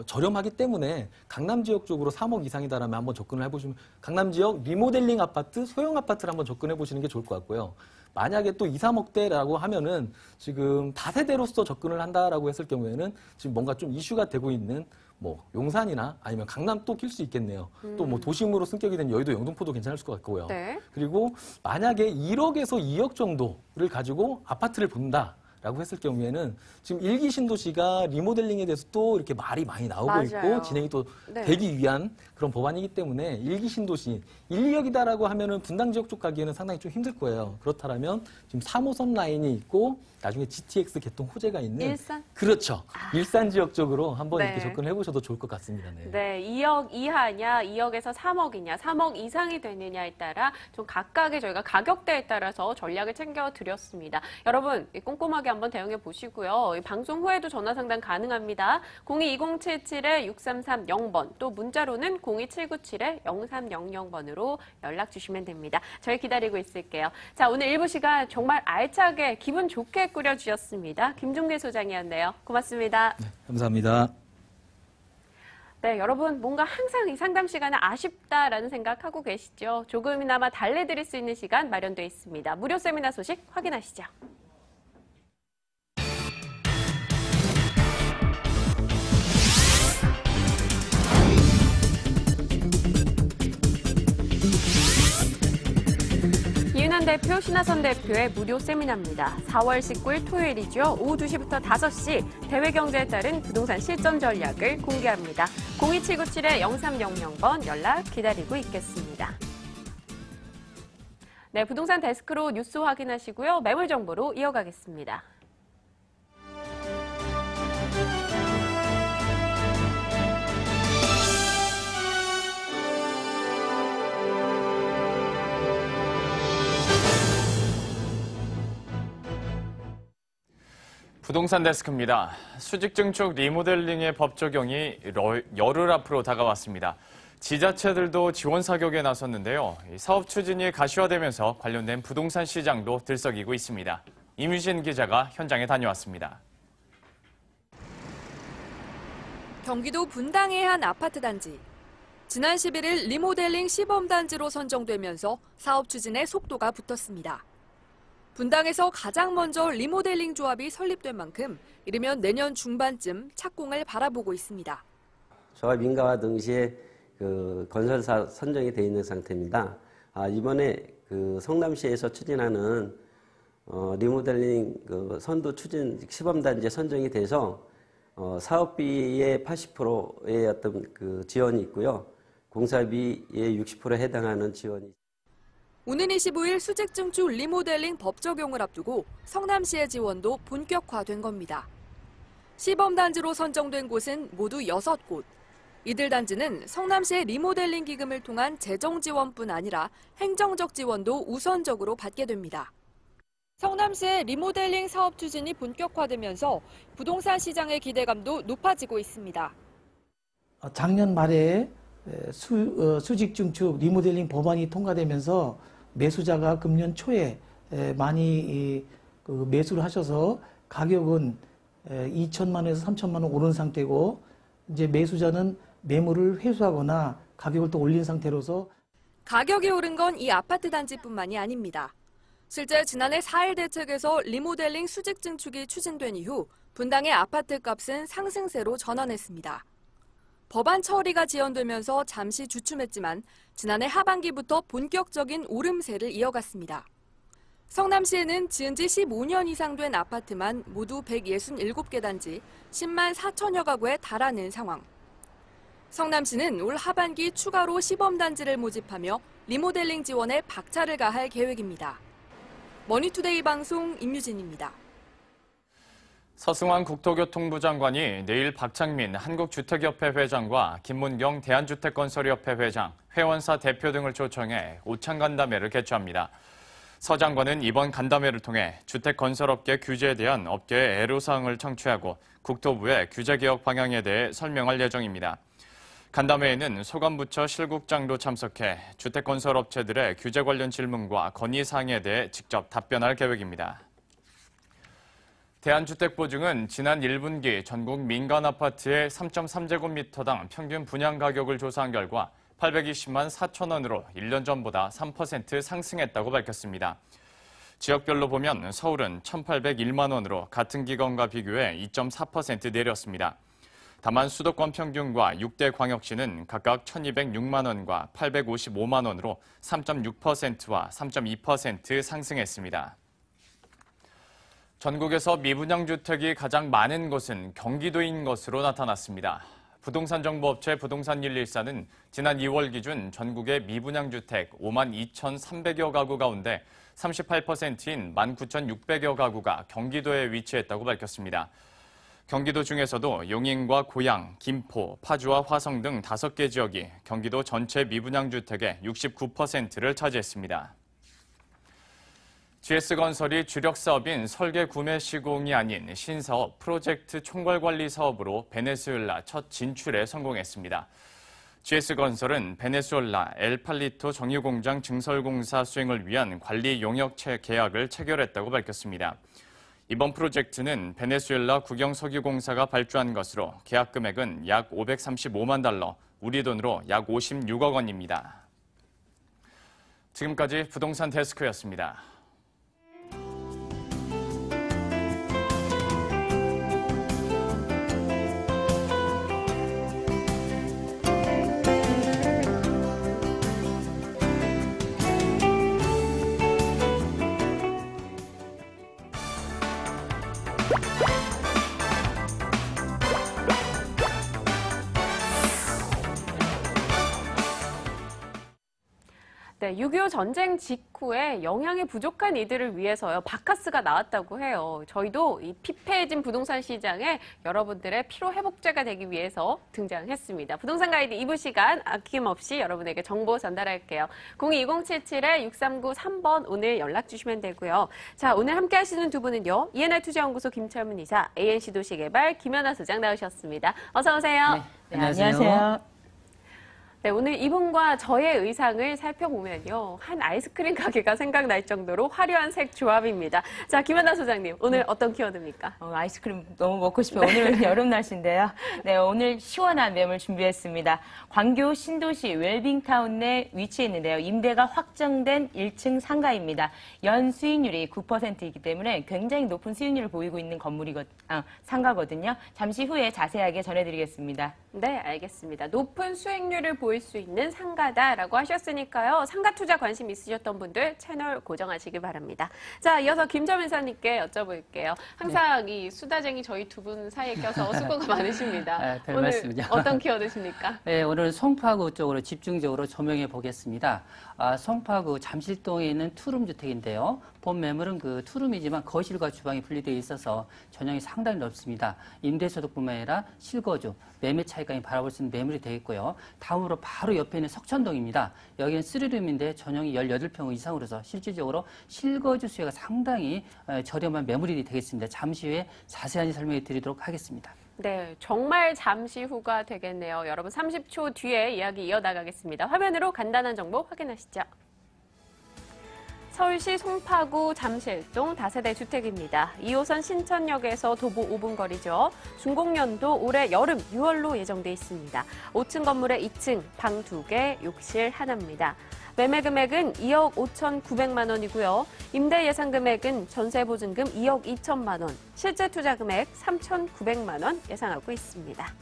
Speaker 2: 저렴하기 때문에 강남 지역 쪽으로 3억 이상이다라면 한번 접근을 해보시면 강남 지역 리모델링 아파트, 소형 아파트를 한번 접근해 보시는 게 좋을 것 같고요. 만약에 또 2, 3억대라고 하면은 지금 다세대로서 접근을 한다라고 했을 경우에는 지금 뭔가 좀 이슈가 되고 있는 뭐 용산이나 아니면 강남 또 낄 수 있겠네요. 또 뭐 도심으로 승격이 된 여의도 영등포도 괜찮을 것 같고요.
Speaker 1: 네.
Speaker 2: 그리고 만약에 1억에서 2억 정도를 가지고 아파트를 본다라고 했을 경우에는 지금 일기 신도시가 리모델링에 대해서 또 이렇게 말이 많이 나오고
Speaker 1: 맞아요.
Speaker 2: 있고 진행이 또
Speaker 1: 네.
Speaker 2: 되기 위한 그런 법안이기 때문에 일기 신도시 1, 2억이다라고 하면은 분당 지역 쪽 가기에는 상당히 좀 힘들 거예요. 그렇다면 지금 3호선 라인이 있고 나중에 GTX 개통 호재가 있는
Speaker 1: 일산?
Speaker 2: 그렇죠. 일산 지역 쪽으로 한번
Speaker 1: 네.
Speaker 2: 이렇게 접근해 보셔도 좋을 것 같습니다. 네.
Speaker 1: 네, 2억 이하냐, 2억에서 3억이냐, 3억 이상이 되느냐에 따라 좀 각각의 저희가 가격대에 따라서 전략을 챙겨 드렸습니다. 여러분 꼼꼼하게 한번 대응해 보시고요. 방송 후에도 전화 상담 가능합니다. 02-2077-6330번 또 문자로는 02797-0300번으로 연락 주시면 됩니다. 저희 기다리고 있을게요. 자, 오늘 1부 시간 정말 알차게 기분 좋게 꾸려주셨습니다. 김종대 소장이었네요. 고맙습니다.
Speaker 2: 감사합니다.
Speaker 1: 네, 여러분 뭔가 항상 이 상담 시간은 아쉽다라는 생각하고 계시죠? 조금이나마 달래드릴 수 있는 시간 마련되어 있습니다. 무료 세미나 소식 확인하시죠. 이윤환 대표, 신하선 대표의 무료 세미나입니다. 4월 19일 토요일이죠. 오후 2시부터 5시 대외경제에 따른 부동산 실전 전략을 공개합니다. 02797-0300번 연락 기다리고 있겠습니다. 네, 부동산 데스크로 뉴스 확인하시고요. 매물 정보로 이어가겠습니다.
Speaker 6: 부동산 데스크입니다. 수직 증축 리모델링의 법 적용이 열흘 앞으로 다가왔습니다. 지자체들도 지원 사격에 나섰는데요. 사업 추진이 가시화되면서 관련된 부동산 시장도 들썩이고 있습니다. 이뮤진 기자가 현장에 다녀왔습니다.
Speaker 7: 경기도 분당의 한 아파트 단지. 지난 11일 리모델링 시범단지로 선정되면서 사업 추진에 속도가 붙었습니다. 분당에서 가장 먼저 리모델링 조합이 설립된 만큼 이르면 내년 중반쯤 착공을 바라보고 있습니다.
Speaker 8: 조합 인가와 동시에 건설사 선정이 돼 있는 상태입니다. 이번에 성남시에서 추진하는 리모델링 선도 추진 시범단지에 선정이 돼서 사업비의 80%의 어떤 지원이 있고요. 공사비의 60%에 해당하는 지원이.
Speaker 7: 오는 25일 수직 증축 리모델링 법 적용을 앞두고 성남시의 지원도 본격화된 겁니다. 시범단지로 선정된 곳은 모두 6곳. 이들 단지는 성남시의 리모델링 기금을 통한 재정 지원뿐 아니라 행정적 지원도 우선적으로 받게 됩니다. 성남시의 리모델링 사업 추진이 본격화되면서 부동산 시장의 기대감도 높아지고 있습니다.
Speaker 9: 작년 말에 수직 증축 리모델링 법안이 통과되면서 매수자가 금년 초에 많이 매수를 하셔서 가격은 2천만 원에서 3천만 원 오른 상태고, 이제 매수자는 매물을 회수하거나 가격을 또 올린 상태로서
Speaker 7: 가격이 오른 건 이 아파트 단지뿐만이 아닙니다. 실제 지난해 4일 대책에서 리모델링 수직 증축이 추진된 이후 분당의 아파트 값은 상승세로 전환했습니다. 법안 처리가 지연되면서 잠시 주춤했지만 지난해 하반기부터 본격적인 오름세를 이어갔습니다. 성남시에는 지은 지 15년 이상 된 아파트만 모두 167개 단지 10만 4천여 가구에 달하는 상황. 성남시는 올 하반기 추가로 시범단지를 모집하며 리모델링 지원에 박차를 가할 계획입니다. 머니투데이 방송 임유진입니다.
Speaker 6: 서승환 국토교통부 장관이 내일 박창민 한국주택협회 회장과 김문경 대한주택건설협회 회장, 회원사 대표 등을 초청해 오찬간담회를 개최합니다. 서 장관은 이번 간담회를 통해 주택건설업계 규제에 대한 업계의 애로사항을 청취하고 국토부의 규제개혁 방향에 대해 설명할 예정입니다. 간담회에는 소관부처 실국장도 참석해 주택건설업체들의 규제 관련 질문과 건의사항에 대해 직접 답변할 계획입니다. 대한주택보증은 지난 1분기 전국 민간 아파트의 3.3제곱미터당 평균 분양 가격을 조사한 결과 820만 4천 원으로 1년 전보다 3% 상승했다고 밝혔습니다. 지역별로 보면 서울은 1,801만 원으로 같은 기간과 비교해 2.4% 내렸습니다. 다만 수도권 평균과 6대 광역시는 각각 1,206만 원과 855만 원으로 3.6%와 3.2% 상승했습니다. 전국에서 미분양 주택이 가장 많은 곳은 경기도인 것으로 나타났습니다. 부동산정보업체 부동산114는 지난 2월 기준 전국의 미분양 주택 5만 2,300여 가구 가운데 38%인 19,600여 가구가 경기도에 위치했다고 밝혔습니다. 경기도 중에서도 용인과 고양, 김포, 파주와 화성 등 5개 지역이 경기도 전체 미분양 주택의 69%를 차지했습니다. GS건설이 주력 사업인 설계 구매 시공이 아닌 신사업 프로젝트 총괄관리 사업으로 베네수엘라 첫 진출에 성공했습니다. GS건설은 베네수엘라 엘팔리토 정유공장 증설공사 수행을 위한 관리 용역 계약을 체결했다고 밝혔습니다. 이번 프로젝트는 베네수엘라 국영석유공사가 발주한 것으로 계약 금액은 약 535만 달러, 우리 돈으로 약 56억 원입니다. 지금까지 부동산 데스크였습니다.
Speaker 1: 네, 6.25 전쟁 직후에 영양이 부족한 이들을 위해서요, 바카스가 나왔다고 해요. 저희도 이 피폐해진 부동산 시장에 여러분들의 피로회복제가 되기 위해서 등장했습니다. 부동산 가이드 2부 시간 아낌없이 여러분에게 정보 전달할게요. 022077-6393번 오늘 연락 주시면 되고요. 자, 오늘 함께 하시는 두 분은요, ENR투자연구소 김철문 이사, ANC 도시개발 김연아 소장 나오셨습니다. 어서 오세요.
Speaker 10: 네, 안녕하세요.
Speaker 1: 네, 오늘 이분과 저의 의상을 살펴보면요, 한 아이스크림 가게가 생각날 정도로 화려한 색 조합입니다. 자, 김연아 소장님, 오늘 어떤 키워드입니까?
Speaker 10: 아이스크림 너무 먹고 싶어요. 오늘은 여름 날씨인데요. 네, 오늘 시원한 매물 준비했습니다. 광교 신도시 웰빙타운 내 위치해 있는데요. 임대가 확정된 1층 상가입니다. 연 수익률이 9%이기 때문에 굉장히 높은 수익률을 보이고 있는 상가거든요. 잠시 후에 자세하게 전해드리겠습니다.
Speaker 1: 네, 알겠습니다. 높은 수익률을 보이고 보일 수 있는 상가다라고 하셨으니까요. 상가 투자 관심 있으셨던 분들 채널 고정하시기 바랍니다. 자, 이어서 김 전문사님께 여쭤볼게요. 항상 이 수다쟁이 저희 두 분 사이에 껴서 수고가 많으십니다.
Speaker 11: 별
Speaker 1: 오늘
Speaker 11: 말씀이죠.
Speaker 1: 어떤 키워드십니까?
Speaker 11: 네, 오늘 송파구 쪽으로 집중적으로 조명해 보겠습니다. 송파구 잠실동에 있는 투룸 주택인데요. 본 매물은 그 투룸이지만 거실과 주방이 분리되어 있어서 전용이 상당히 넓습니다. 임대소득뿐만 아니라 실거주, 매매 차익까지 바라볼 수 있는 매물이 되어 있고요. 다음으로 바로 옆에 있는 석천동입니다. 여기는 3룸인데 전용이 18평 이상으로서 실질적으로 실거주 수요가 상당히 저렴한 매물이 되겠습니다. 잠시 후에 자세히 설명해 드리도록 하겠습니다.
Speaker 1: 네, 정말 잠시 후가 되겠네요. 여러분 30초 뒤에 이야기 이어나가겠습니다. 화면으로 간단한 정보 확인하시죠. 서울시 송파구 잠실동 다세대 주택입니다. 2호선 신천역에서 도보 5분 거리죠. 준공연도 올해 여름 6월로 예정돼 있습니다. 5층 건물에 2층, 방 2개, 욕실 하나입니다. 매매 금액은 2억 5,900만 원이고요. 임대 예상 금액은 전세 보증금 2억 2천만 원, 실제 투자 금액 3,900만 원 예상하고 있습니다.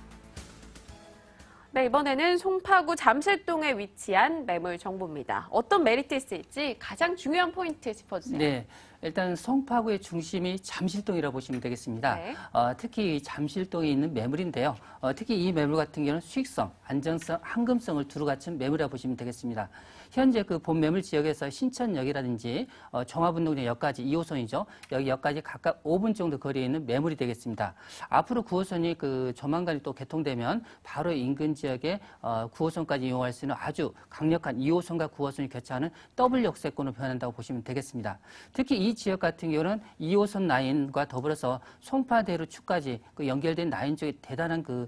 Speaker 1: 네, 이번에는 송파구 잠실동에 위치한 매물 정보입니다. 어떤 메리트 있을지 가장 중요한 포인트 짚어주세요.
Speaker 11: 네, 일단 송파구의 중심이 잠실동이라고 보시면 되겠습니다.
Speaker 1: 네.
Speaker 11: 특히 잠실동에 있는 매물인데요. 특히 이 매물 같은 경우는 수익성, 안정성, 황금성을 두루 갖춘 매물이라고 보시면 되겠습니다. 현재 그 본 매물 지역에서 신천역이라든지 종합운동장역까지 2호선이죠. 여기 역까지 각각 5분 정도 거리에 있는 매물이 되겠습니다. 앞으로 9호선이 그 조만간 또 개통되면 바로 인근 지역에 9호선까지 이용할 수 있는 아주 강력한 2호선과 9호선이 교차하는 더블 역세권으로 변한다고 보시면 되겠습니다. 특히 이 지역 같은 경우는 2호선 라인과 더불어서 송파대로축까지 그 연결된 라인 쪽에 대단한 그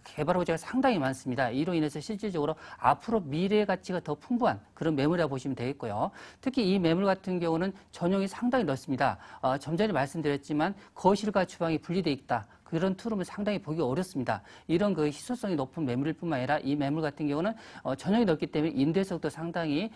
Speaker 11: 개발 호재가 상당히 많습니다. 이로 인해서 실질적으로 앞으로 미래 가치가 더 풍부한 그런 매물이라고 보시면 되겠고요. 특히 이 매물 같은 경우는 전용이 상당히 넓습니다. 좀 전에 말씀드렸지만 거실과 주방이 분리되어 있다. 그런 투룸은 상당히 보기 어렵습니다. 이런 그 희소성이 높은 매물일 뿐만 아니라 이 매물 같은 경우는 전용이 넓기 때문에 임대속도 상당히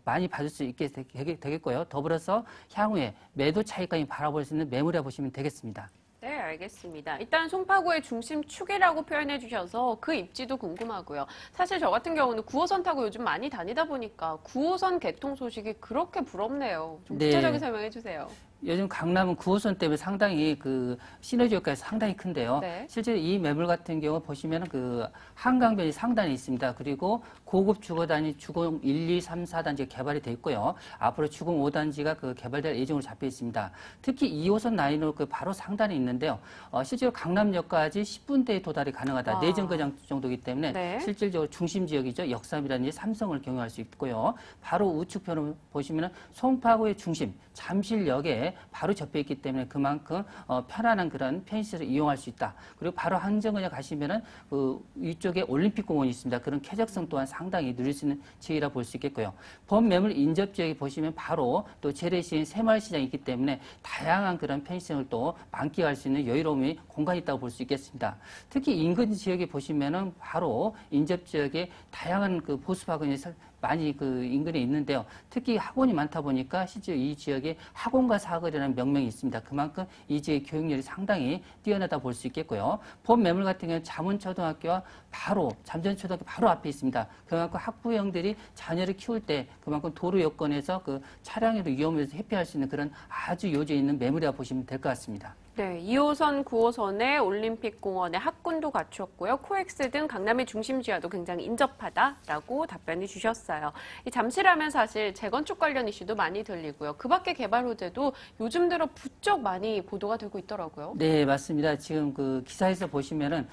Speaker 11: 많이 받을 수 있게 되겠고요. 더불어서 향후에 매도 차익까지 바라볼 수 있는 매물이라고 보시면 되겠습니다.
Speaker 1: 네, 알겠습니다. 일단 송파구의 중심축이라고 표현해 주셔서 그 입지도 궁금하고요. 사실 저 같은 경우는 9호선 타고 요즘 많이 다니다 보니까 9호선 개통 소식이 그렇게 부럽네요. 좀 구체적인 설명해 주세요.
Speaker 11: 요즘 강남은 9호선 때문에 상당히 그 시너지 효과가 상당히 큰데요.
Speaker 1: 네.
Speaker 11: 실제로 이 매물 같은 경우 보시면 그 한강변이 상단에 있습니다. 그리고 고급 주거단지 주공 1, 2, 3, 4단지가 개발이 돼 있고요. 앞으로 주공 5단지가 그 개발될 예정으로 잡혀 있습니다. 특히 2호선 라인으로 그 바로 상단에 있는데요. 실제로 강남역까지 10분대에 도달이 가능하다. 내정거장 정도이기 때문에
Speaker 1: 네.
Speaker 11: 실질적으로 중심 지역이죠. 역삼이라든지 삼성을 경유할 수 있고요. 바로 우측편으로 보시면 송파구의 중심 잠실역에 바로 접해 있기 때문에 그만큼 편안한 그런 편의시설을 이용할 수 있다. 그리고 바로 한정거장 가시면은 그 위쪽에 올림픽공원이 있습니다. 그런 쾌적성 또한 상당히 누릴 수 있는 지역이라 볼 수 있겠고요. 범매물 인접 지역에 보시면 바로 또 재래시인 새마을시장이 있기 때문에 다양한 그런 편의시설을 또 만끽할 수 있는 여유로움이 공간이 있다고 볼 수 있겠습니다. 특히 인근 지역에 보시면은 바로 인접 지역에 다양한 그 보수학원이 많이 그 인근에 있는데요. 특히 학원이 많다 보니까 실제 이 지역에 학원과 사거리라는 명명이 있습니다. 그만큼 이 지역의 교육열이 상당히 뛰어나다 볼 수 있겠고요. 본 매물 같은 경우는 잠원초등학교와 바로 잠전초등학교 바로 앞에 있습니다. 그만큼 학부형들이 자녀를 키울 때 그만큼 도로 여건에서 그 차량으로 위험에서 회피할 수 있는 그런 아주 요지에 있는 매물이라고 보시면 될 것 같습니다.
Speaker 1: 네, 2호선, 9호선에 올림픽공원에 학군도 갖추었고요. 코엑스 등 강남의 중심지와도 굉장히 인접하다라고 답변해 주셨어요. 이 잠실하면 사실 재건축 관련 이슈도 많이 들리고요. 그 밖에 개발 호재도 요즘 들어 부쩍 많이 보도가 되고 있더라고요.
Speaker 11: 네, 맞습니다. 지금 그 기사에서 보시면은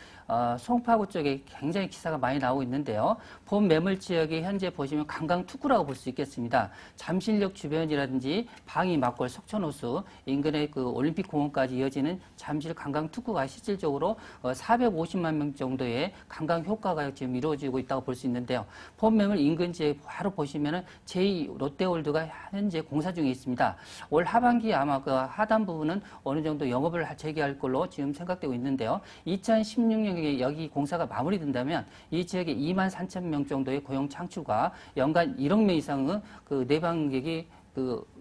Speaker 11: 송파구 쪽에 굉장히 기사가 많이 나오고 있는데요. 본 매물 지역이 현재 보시면 관광특구라고 볼 수 있겠습니다. 잠실역 주변이라든지 방위, 막골, 석촌호수 인근의 그 올림픽공원까지 이어지는 잠실 관광특구가 실질적으로 450만 명 정도의 관광 효과가 지금 이루어지고 있다고 볼 수 있는데요. 본 매물 인근 지역에 바로 보시면은 제2 롯데월드가 현재 공사 중에 있습니다. 올 하반기에 아마 그 하단 부분은 어느 정도 영업을 재개할 걸로 지금 생각되고 있는데요. 2016년에 여기 공사가 마무리된다면 이 지역에 2만 3천 명 정도의 고용 창출과 연간 1억 명 이상의 그 내방객이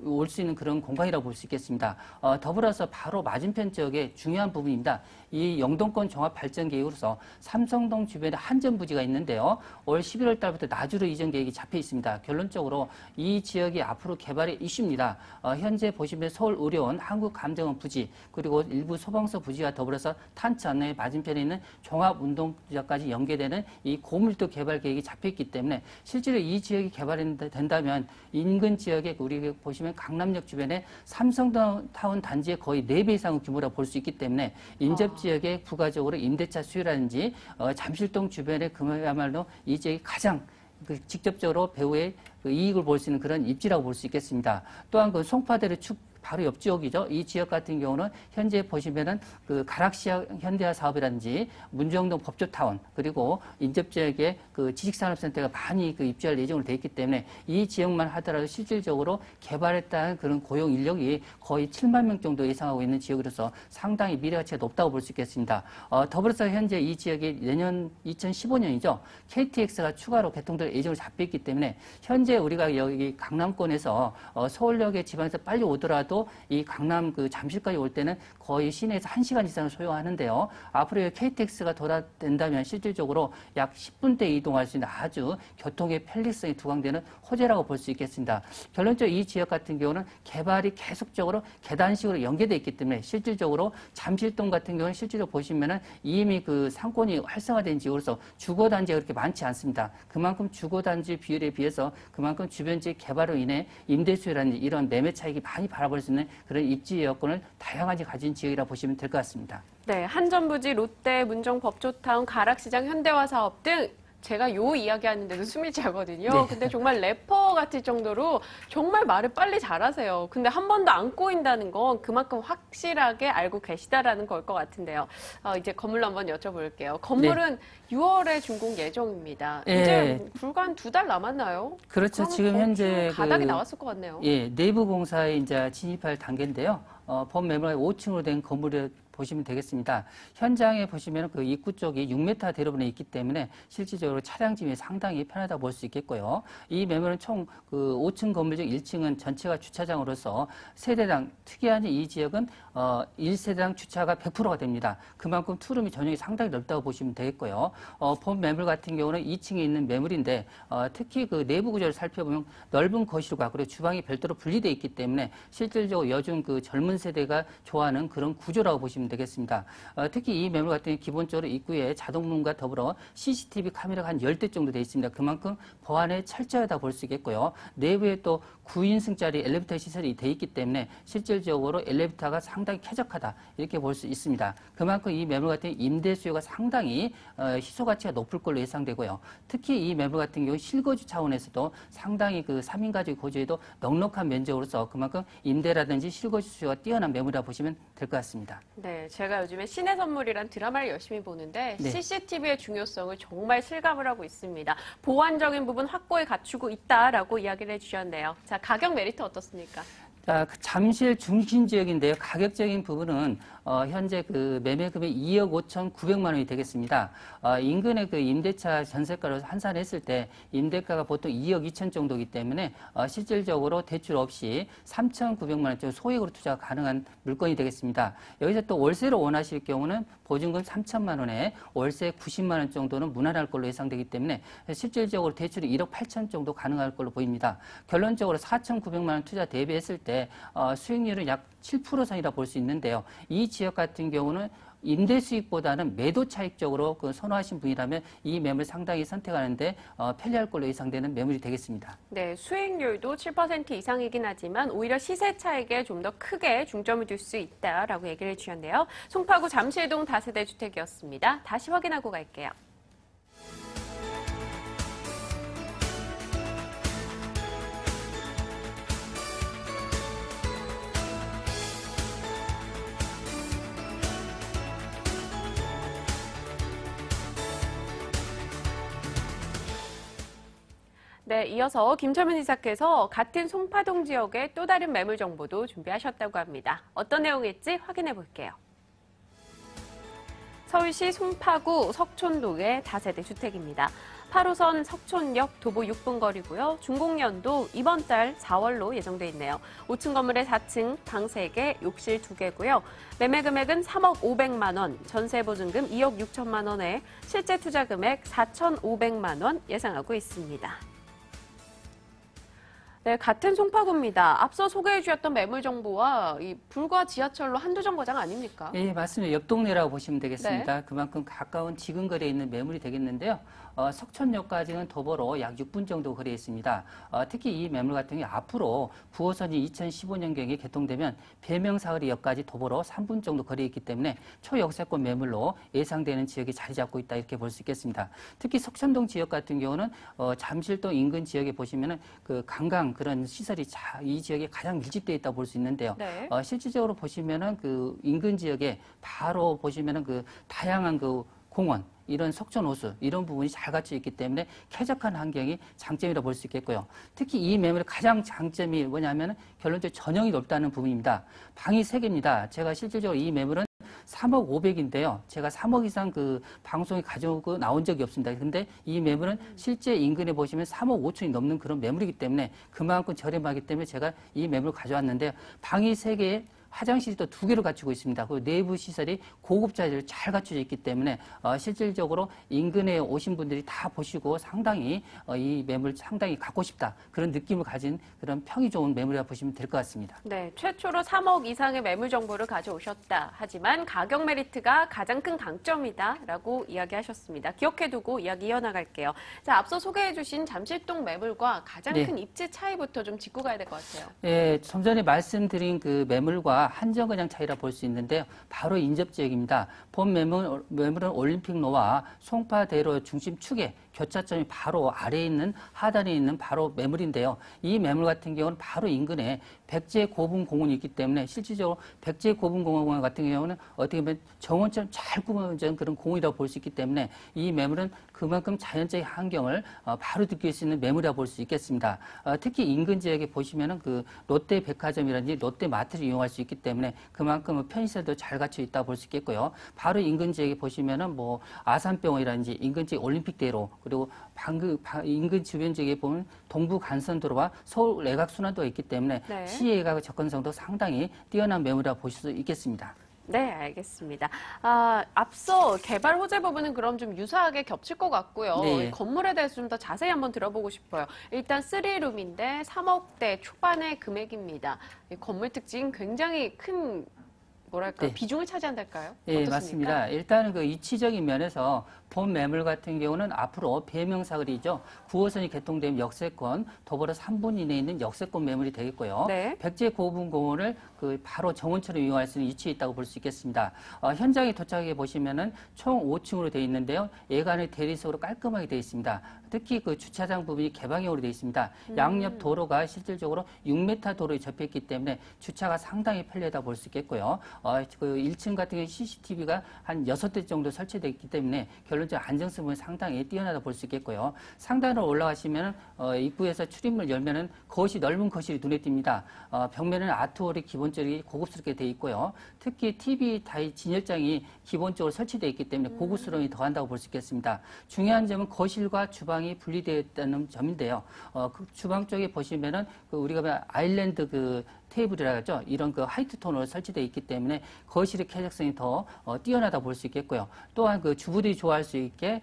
Speaker 11: 올 수 있는 그런 공간이라고 볼 수 있겠습니다. 더불어서 바로 맞은편 지역의 중요한 부분입니다. 이 영동권 종합발전계획으로서 삼성동 주변에 한전 부지가 있는데요. 올 11월 달부터 나주로 이전 계획이 잡혀 있습니다. 결론적으로 이 지역이 앞으로 개발의 이슈입니다. 현재 보시면 서울 의료원, 한국감정원 부지, 그리고 일부 소방서 부지와 더불어서 탄천의 맞은편에 있는 종합운동장까지 연계되는 이 고밀도 개발 계획이 잡혀 있기 때문에 실제로 이 지역이 개발된다면 인근 지역에 우리 보시면 강남역 주변에 삼성타운 단지의 거의 4배 이상의 규모라 볼 수 있기 때문에 인접 지역에 부가적으로 임대차 수요라든지 잠실동 주변에 그야말로 이 지역이 가장 직접적으로 배후의 이익을 볼 수 있는 그런 입지라고 볼 수 있겠습니다. 또한 그 송파대로 축 바로 옆 지역이죠. 이 지역 같은 경우는 현재 보시면은 그 가락시아 현대화 사업이라든지 문정동 법조타운 그리고 인접 지역에 그 지식산업센터가 많이 그 입주할 예정으로 되어 있기 때문에 이 지역만 하더라도 실질적으로 개발했다는 그런 고용 인력이 거의 7만 명 정도 예상하고 있는 지역으로서 상당히 미래 가치가 높다고 볼 수 있겠습니다. 더불어서 현재 이 지역이 내년 2015년이죠. KTX가 추가로 개통될 예정으로 잡혀 있기 때문에 현재 우리가 여기 강남권에서 서울역에 지방에서 빨리 오더라도 이 강남 그 잠실까지 올 때는 거의 시내에서 1시간 이상을 소요하는데요. 앞으로 KTX가 도달된다면 실질적으로 약 10분대 이동할 수 있는 아주 교통의 편리성이 두강되는 호재라고 볼 수 있겠습니다. 결론적으로 이 지역 같은 경우는 개발이 계속적으로 계단식으로 연계되어 있기 때문에 실질적으로 잠실동 같은 경우는 실제로 보시면은 이미 그 상권이 활성화된 지역으로서 주거단지가 그렇게 많지 않습니다. 그만큼 주거단지 비율에 비해서 그만큼 주변 지역 개발로 인해 임대수요라든지 이런 매매 차익이 많이 바라볼 수 있는 그런 입지 여건을 다양하게 가진 지역이라 보시면 될 것 같습니다.
Speaker 1: 네, 한전부지, 롯데, 문정, 법조타운, 가락시장, 현대화 사업 등 제가 요 이야기하는데도 숨이 차거든요.
Speaker 11: 네.
Speaker 1: 근데 정말 래퍼 같을 정도로 정말 말을 빨리 잘하세요. 근데 한 번도 안 꼬인다는 건 그만큼 확실하게 알고 계시다라는 걸 것 같은데요. 이제 건물로 한번 여쭤볼게요. 건물은 6월에 준공 예정입니다. 이제 불과 한 2달 남았나요?
Speaker 11: 그렇죠. 지금 현재
Speaker 1: 가닥이 나왔을 것 같네요.
Speaker 11: 예, 내부 공사에 이제 진입할 단계인데요. 본 매물이 5층으로 된 건물에 보시면 되겠습니다. 현장에 보시면 그 입구 쪽이 6m 대로변에 있기 때문에 실질적으로 차량 진입이 상당히 편하다고 볼 수 있겠고요. 이 매물은 총 그 5층 건물 중 1층은 전체가 주차장으로서 세대당 특이한 이 지역은 1세대당 주차가 100%가 됩니다. 그만큼 투룸이 전용이 상당히 넓다고 보시면 되겠고요. 본 매물 같은 경우는 2층에 있는 매물인데 특히 그 내부 구조를 살펴보면 넓은 거실과 그리고 주방이 별도로 분리되어 있기 때문에 실질적으로 요즘 그 젊은 세대가 좋아하는 그런 구조라고 보시면 되겠습니다. 특히 이 매물 같은 경우 기본적으로 입구에 자동문과 더불어 CCTV 카메라가 한 10대 정도 되어 있습니다. 그만큼 보안에 철저하다 볼 수 있겠고요. 내부에 또 9인승짜리 엘리베이터 시설이 되어 있기 때문에 실질적으로 엘리베이터가 상당히 쾌적하다 이렇게 볼 수 있습니다. 그만큼 이 매물 같은 경우 임대 수요가 상당히 희소 가치가 높을 걸로 예상되고요. 특히 이 매물 같은 경우 실거주 차원에서도 상당히 그 3인 가족 거주에도 넉넉한 면적으로서 그만큼 임대라든지 실거주 수요가 뛰어난 매물이라 보시면 될 것 같습니다.
Speaker 1: 네, 제가 요즘에 신의 선물이란 드라마를 열심히 보는데
Speaker 11: 네.
Speaker 1: CCTV의 중요성을 정말 실감을 하고 있습니다. 보안적인 부분 확고히 갖추고 있다라고 이야기를 해주셨네요. 자, 가격 메리트 어떻습니까?
Speaker 11: 자, 잠실 중심 지역인데요. 가격적인 부분은 현재 그 매매 금액 2억 5,900만 원이 되겠습니다. 인근의 그 임대차 전세가로 환산했을 때 임대가가 보통 2억 2천 정도이기 때문에 실질적으로 대출 없이 3,900만 원 정도 소액으로 투자가 가능한 물건이 되겠습니다. 여기서 또 월세로 원하실 경우는 보증금 3천만 원에 월세 90만 원 정도는 무난할 걸로 예상되기 때문에 실질적으로 대출이 1억 8천 정도 가능할 걸로 보입니다. 결론적으로 4,900만 원 투자 대비했을 때 수익률은 약 7% 선이라 볼 수 있는데요. 이 지역 같은 경우는 임대 수익보다는 매도 차익적으로 그 선호하신 분이라면 이 매물 상당히 선택하는데 편리할 걸로 예상되는 매물이 되겠습니다.
Speaker 1: 네, 수익률도 7% 이상이긴 하지만 오히려 시세 차익에 좀 더 크게 중점을 둘 수 있다라고 얘기를 해주셨네요. 송파구 잠실동 다세대 주택이었습니다. 다시 확인하고 갈게요. 네, 이어서 김철민 이사께서 같은 송파동 지역의 또 다른 매물 정보도 준비하셨다고 합니다. 어떤 내용일지 확인해 볼게요. 서울시 송파구 석촌동의 다세대 주택입니다. 8호선 석촌역 도보 6분 거리고요. 중공련도 이번 달 4월로 예정돼 있네요. 5층 건물의 4층, 방 3개, 욕실 2개고요. 매매 금액은 3억 500만 원, 전세 보증금 2억 6천만 원에 실제 투자 금액 4,500만 원 예상하고 있습니다. 네, 같은 송파구입니다. 앞서 소개해 주셨던 매물 정보와 이 불과 지하철로 한두 정거장 아닙니까?
Speaker 11: 예, 맞습니다. 옆 동네라고 보시면 되겠습니다. 네. 그만큼 가까운 지근거리에 있는 매물이 되겠는데요. 석촌역까지는 도보로 약 6분 정도 거리에 있습니다. 특히 이 매물 같은 경우 앞으로 9호선이 2015년경에 개통되면 배명사거리역까지 도보로 3분 정도 거리에 있기 때문에 초역세권 매물로 예상되는 지역이 자리 잡고 있다 이렇게 볼 수 있겠습니다. 특히 석촌동 지역 같은 경우는 잠실동 인근 지역에 보시면은 그 관광 그런 시설이 이 지역에 가장 밀집되어 있다고 볼 수 있는데요. 네. 실질적으로 보시면은 그 인근 지역에 바로 보시면은 그 다양한 그 공원 이런 석촌호수 이런 부분이 잘 갖춰 있기 때문에 쾌적한 환경이 장점이라고 볼 수 있겠고요. 특히 이 매물의 가장 장점이 뭐냐면 결론적으로 전용이 높다는 부분입니다. 방이 3개입니다. 제가 실질적으로 이 매물은 3억 500인데요. 제가 3억 이상 그 방송에 가져오고 나온 적이 없습니다. 근데 이 매물은 실제 인근에 보시면 3억 5천이 넘는 그런 매물이기 때문에 그만큼 저렴하기 때문에 제가 이 매물을 가져왔는데요. 방이 3개에 화장실이 또 2개를 갖추고 있습니다. 그 내부 시설이 고급 자재로 잘 갖춰져 있기 때문에 실질적으로 인근에 오신 분들이 다 보시고 상당히 이 매물 상당히 갖고 싶다. 그런 느낌을 가진 그런 평이 좋은 매물이라고 보시면 될 것 같습니다.
Speaker 1: 네, 최초로 3억 이상의 매물 정보를 가져오셨다. 하지만 가격 메리트가 가장 큰 강점이다라고 이야기하셨습니다. 기억해두고 이야기 이어나갈게요. 자, 앞서 소개해주신 잠실동 매물과 가장 큰 입지 차이부터 좀 짚고 가야 될 것 같아요.
Speaker 11: 네, 좀 전에 말씀드린 그 매물과 한정거장 차이라 볼 수 있는데요. 바로 인접 지역입니다. 본 매물은 올림픽로와 송파대로 중심 축에 교차점이 바로 아래에 있는 하단에 있는 바로 매물인데요. 이 매물 같은 경우는 바로 인근에 백제고분공원이 있기 때문에 실질적으로 백제고분공원 같은 경우는 어떻게 보면 정원처럼 잘 꾸며진 그런 공원이라고 볼 수 있기 때문에 이 매물은 그만큼 자연적인 환경을 바로 느낄 수 있는 매물이라고 볼 수 있겠습니다. 특히 인근 지역에 보시면은 그 롯데백화점이라든지 롯데마트를 이용할 수 있기 때문에 그만큼 편의시설도 잘 갖춰 있다고 볼 수 있겠고요. 바로 인근 지역에 보시면은 뭐 아산병원이라든지 인근 지역 올림픽대로 그리고 인근 주변 지역에 보면 동부간선도로와 서울 내곽순환도가 있기 때문에
Speaker 1: 네.
Speaker 11: 시외가 접근성도 상당히 뛰어난 매물이라고 보실 수 있겠습니다.
Speaker 1: 네, 알겠습니다. 앞서 개발 호재 부분은 그럼 좀 유사하게 겹칠 것 같고요.
Speaker 11: 네.
Speaker 1: 건물에 대해서 좀 더 자세히 한번 들어보고 싶어요. 일단 3룸인데 3억대 초반의 금액입니다. 이 건물 특징 굉장히 큰 뭐랄까 비중을 차지한달까요?
Speaker 11: 네,
Speaker 1: 어떻습니까?
Speaker 11: 맞습니다. 일단은 그 이치적인 면에서 본 매물 같은 경우는 앞으로 배명사거리죠. 9호선이 개통되면 역세권, 더불어 3분 이내에 있는 역세권 매물이 되겠고요.
Speaker 1: 네.
Speaker 11: 백제고분공원을 그 바로 정원처럼 이용할 수 있는 위치에 있다고 볼 수 있겠습니다. 현장에 도착해 보시면은 총 5층으로 되어 있는데요. 예간의 대리석으로 깔끔하게 되어 있습니다. 특히 그 주차장 부분이 개방형으로 되어 있습니다. 양옆 도로가 실질적으로 6m 도로에 접했기 때문에 주차가 상당히 편리하다 볼 수 있겠고요. 그 1층 같은 경우 CCTV가 한 6대 정도 설치되어 있기 때문에 결론적으로 안정성은 상당히 뛰어나다 볼 수 있겠고요. 상단으로 올라가시면 입구에서 출입문을 열면은 넓은 거실이 눈에 띕니다. 벽면에는 아트월이 기본적으로 고급스럽게 되어 있고요. 특히 TV 진열장이 기본적으로 설치되어 있기 때문에 고급스러움이 더한다고 볼 수 있겠습니다. 중요한 점은 거실과 주방이 분리되어 있다는 점인데요. 그 주방 쪽에 보시면은 그 우리가 아일랜드 그 테이블이라 하죠. 이런 그 화이트 톤으로 설치되어 있기 때문에 거실의 쾌적성이 더 뛰어나다 볼 수 있겠고요. 또한 그 주부들이 좋아할 수 있게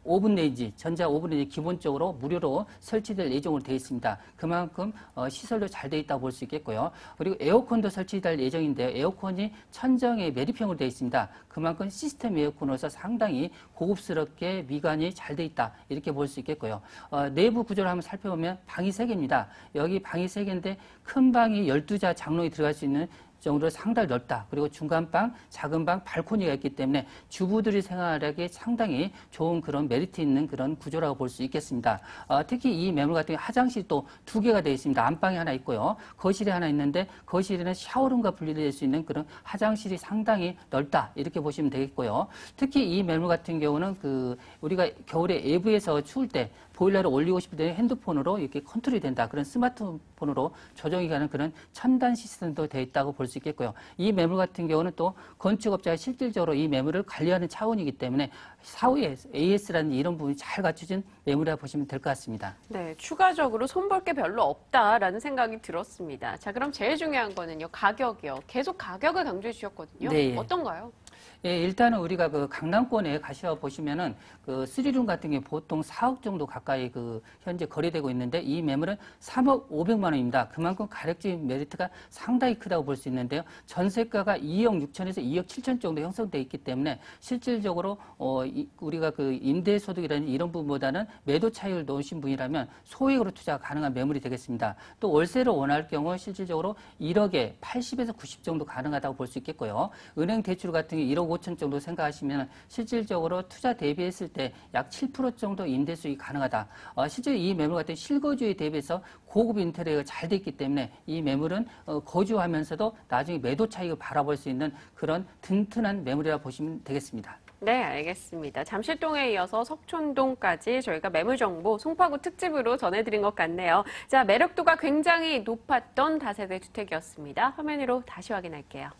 Speaker 11: 오븐레인지, 전자 오븐레인지 기본적으로 무료로 설치될 예정으로 되어 있습니다. 그만큼 시설도 잘 되어 있다고 볼 수 있겠고요. 그리고 에어컨도 설치될 예정인데요. 에어컨이 천정에 매립형으로 되어 있습니다. 그만큼 시스템 에어컨으로서 상당히 고급스럽게 미관이 잘 되어 있다. 이렇게 볼 수 있겠고요. 내부 구조를 한번 살펴보면 방이 3개입니다. 여기 방이 3개인데 큰 방이 12자 장롱이 들어갈 수 있는 정도로 상당히 넓다. 그리고 중간 방, 작은 방, 발코니가 있기 때문에 주부들이 생활하기에 상당히 좋은 그런 메리트 있는 그런 구조라고 볼 수 있겠습니다. 특히 이 매물 같은 경우 화장실이 또 2개가 되어 있습니다. 안방이 하나 있고요. 거실이 하나 있는데 거실에는 샤워룸과 분리될 수 있는 그런 화장실이 상당히 넓다. 이렇게 보시면 되겠고요. 특히 이 매물 같은 경우는 그 우리가 겨울에 외부에서 추울 때 보일러를 올리고 싶을 때 핸드폰으로 이렇게 컨트롤이 된다. 그런 스마트폰으로 조정이 가는 그런 첨단 시스템도 되어 있다고 볼 수 있겠고요. 이 매물 같은 경우는 또 건축업자가 실질적으로 이 매물을 관리하는 차원이기 때문에 사후에 AS라는 이런 부분이 잘 갖춰진 매물이라고 보시면 될 것 같습니다.
Speaker 1: 네, 추가적으로 손볼 게 별로 없다라는 생각이 들었습니다. 자, 그럼 제일 중요한 거는요, 가격이요. 계속 가격을 강조해 주셨거든요.
Speaker 11: 네.
Speaker 1: 어떤가요?
Speaker 11: 예, 일단은 우리가 그 강남권에 가셔 보시면은 그 3룸 같은 게 보통 4억 정도 가까이 그 현재 거래되고 있는데 이 매물은 3억 500만 원입니다. 그만큼 가격적인 메리트가 상당히 크다고 볼 수 있는데요. 전세가가 2억 6천에서 2억 7천 정도 형성돼 있기 때문에 실질적으로 우리가 그 임대소득이라든지 이런 부분보다는 매도 차익을 놓으신 분이라면 소액으로 투자가 가능한 매물이 되겠습니다. 또 월세를 원할 경우 실질적으로 1억에 80에서 90 정도 가능하다고 볼 수 있겠고요. 은행 대출 같은 게 1억 5천 정도 생각하시면 실질적으로 투자 대비했을 때 약 7% 정도 임대 수익이 가능하다. 실제 이 매물 같은 실거주에 대비해서 고급 인테리어가 잘 돼 있기 때문에 이 매물은 거주하면서도 나중에 매도 차익을 바라볼 수 있는 그런 튼튼한 매물이라고 보시면 되겠습니다.
Speaker 1: 네, 알겠습니다. 잠실동에 이어서 석촌동까지 저희가 매물 정보 송파구 특집으로 전해드린 것 같네요. 자, 매력도가 굉장히 높았던 다세대 주택이었습니다. 화면 위로 다시 확인할게요.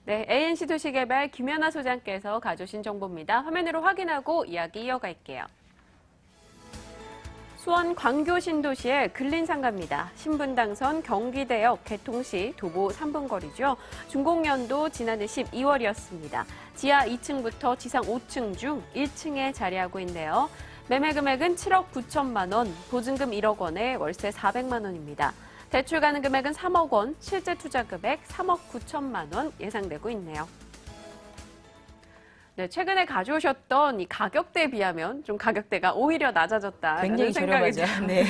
Speaker 1: 네, ANC 도시개발 김연아 소장께서 가져오신 정보입니다. 화면으로 확인하고 이야기 이어갈게요. 수원 광교 신도시의 근린상가입니다. 신분당선 경기대역 개통 시 도보 3분 거리죠. 준공연도 지난해 12월이었습니다. 지하 2층부터 지상 5층 중 1층에 자리하고 있네요. 매매 금액은 7억 9천만 원, 보증금 1억 원에 월세 400만 원입니다. 대출 가능 금액은 3억 원, 실제 투자 금액 3억 9천만 원 예상되고 있네요. 네, 최근에 가져오셨던 이 가격대에 비하면 좀 가격대가 오히려 낮아졌다는
Speaker 10: 굉장히
Speaker 1: 생각이
Speaker 10: 저렴하죠. 네.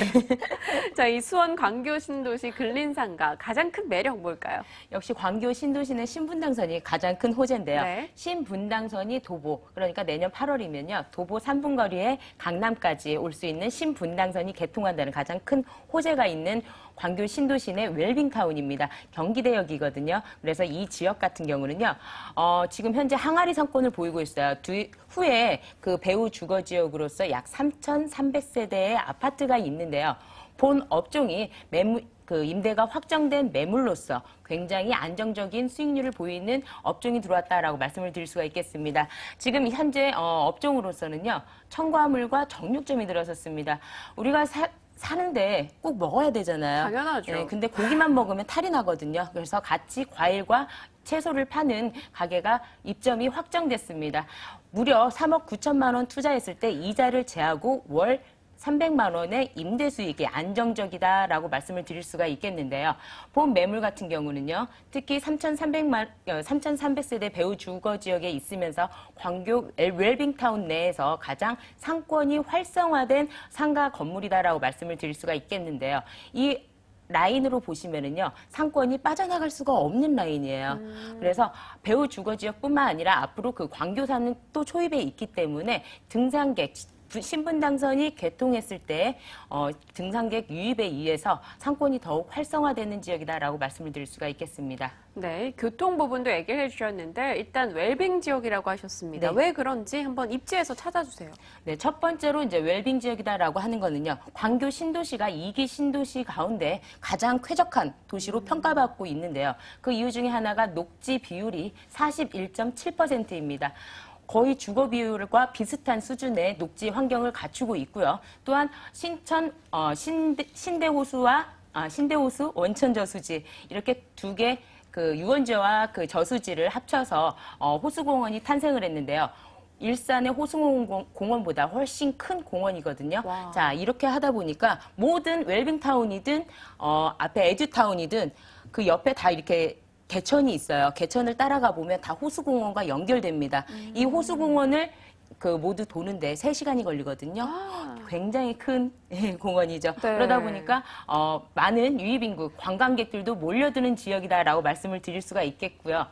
Speaker 1: 자, 이 수원 광교 신도시 근린상가 가장 큰 매력 뭘까요?
Speaker 10: 역시 광교 신도시는 신분당선이 가장 큰 호재인데요.
Speaker 1: 네.
Speaker 10: 신분당선이 도보, 그러니까 내년 8월이면요. 도보 3분 거리에 강남까지 올 수 있는 신분당선이 개통한다는 가장 큰 호재가 있는 광교 신도시 내 웰빙타운입니다. 경기대역이거든요. 그래서 이 지역 같은 경우는요. 지금 현재 항아리 상권을 보이고 있어요. 후에 그 배후 주거지역으로서 약 3,300세대의 아파트가 있는데요. 본 업종이 임대가 확정된 매물로서 굉장히 안정적인 수익률을 보이는 업종이 들어왔다라고 말씀을 드릴 수가 있겠습니다. 지금 현재 업종으로서는요. 첨가물과 정육점이 들어섰습니다. 우리가 사는데 꼭 먹어야 되잖아요.
Speaker 1: 당연하죠.
Speaker 10: 네, 근데 고기만 먹으면 탈이 나거든요. 그래서 같이 과일과 채소를 파는 가게가 입점이 확정됐습니다. 무려 3억 9천만 원 투자했을 때 이자를 제하고 월 300만 원의 임대 수익이 안정적이다라고 말씀을 드릴 수가 있겠는데요. 본 매물 같은 경우는요. 특히 3,300세대 배후 주거 지역에 있으면서 광교 웰빙타운 내에서 가장 상권이 활성화된 상가 건물이다라고 말씀을 드릴 수가 있겠는데요. 이 라인으로 보시면은요, 상권이 빠져나갈 수가 없는 라인이에요. 그래서 배후 주거 지역뿐만 아니라 앞으로 그 광교사는 또 초입에 있기 때문에 등산객, 신분당선이 개통했을 때 등산객 유입에 의해서 상권이 더욱 활성화되는 지역이다라고 말씀을 드릴 수가 있겠습니다.
Speaker 1: 네, 교통 부분도 얘기를 해주셨는데 일단 웰빙 지역이라고 하셨습니다.
Speaker 10: 네.
Speaker 1: 왜 그런지 한번 입지에서 찾아주세요.
Speaker 10: 네, 첫 번째로 이제 웰빙 지역이다라고 하는 거는요. 광교 신도시가 2기 신도시 가운데 가장 쾌적한 도시로 평가받고 있는데요. 그 이유 중에 하나가 녹지 비율이 41.7%입니다. 거의 주거 비율과 비슷한 수준의 녹지 환경을 갖추고 있고요. 또한 신대호수 원천 저수지 이렇게 두 개 그 유원지와 그 저수지를 합쳐서 호수공원이 탄생을 했는데요. 일산의 호수공원보다 훨씬 큰 공원이거든요.
Speaker 1: 와.
Speaker 10: 자, 이렇게 하다 보니까 모든 웰빙타운이든 앞에 에듀타운이든 그 옆에 다 이렇게 개천이 있어요. 개천을 따라가 보면 다 호수공원과 연결됩니다. 이 호수공원을 모두 도는데 3시간이 걸리거든요. 굉장히 큰 공원이죠.
Speaker 1: 네.
Speaker 10: 그러다 보니까 많은 유입인구, 관광객들도 몰려드는 지역이다라고 말씀을 드릴 수가 있겠고요.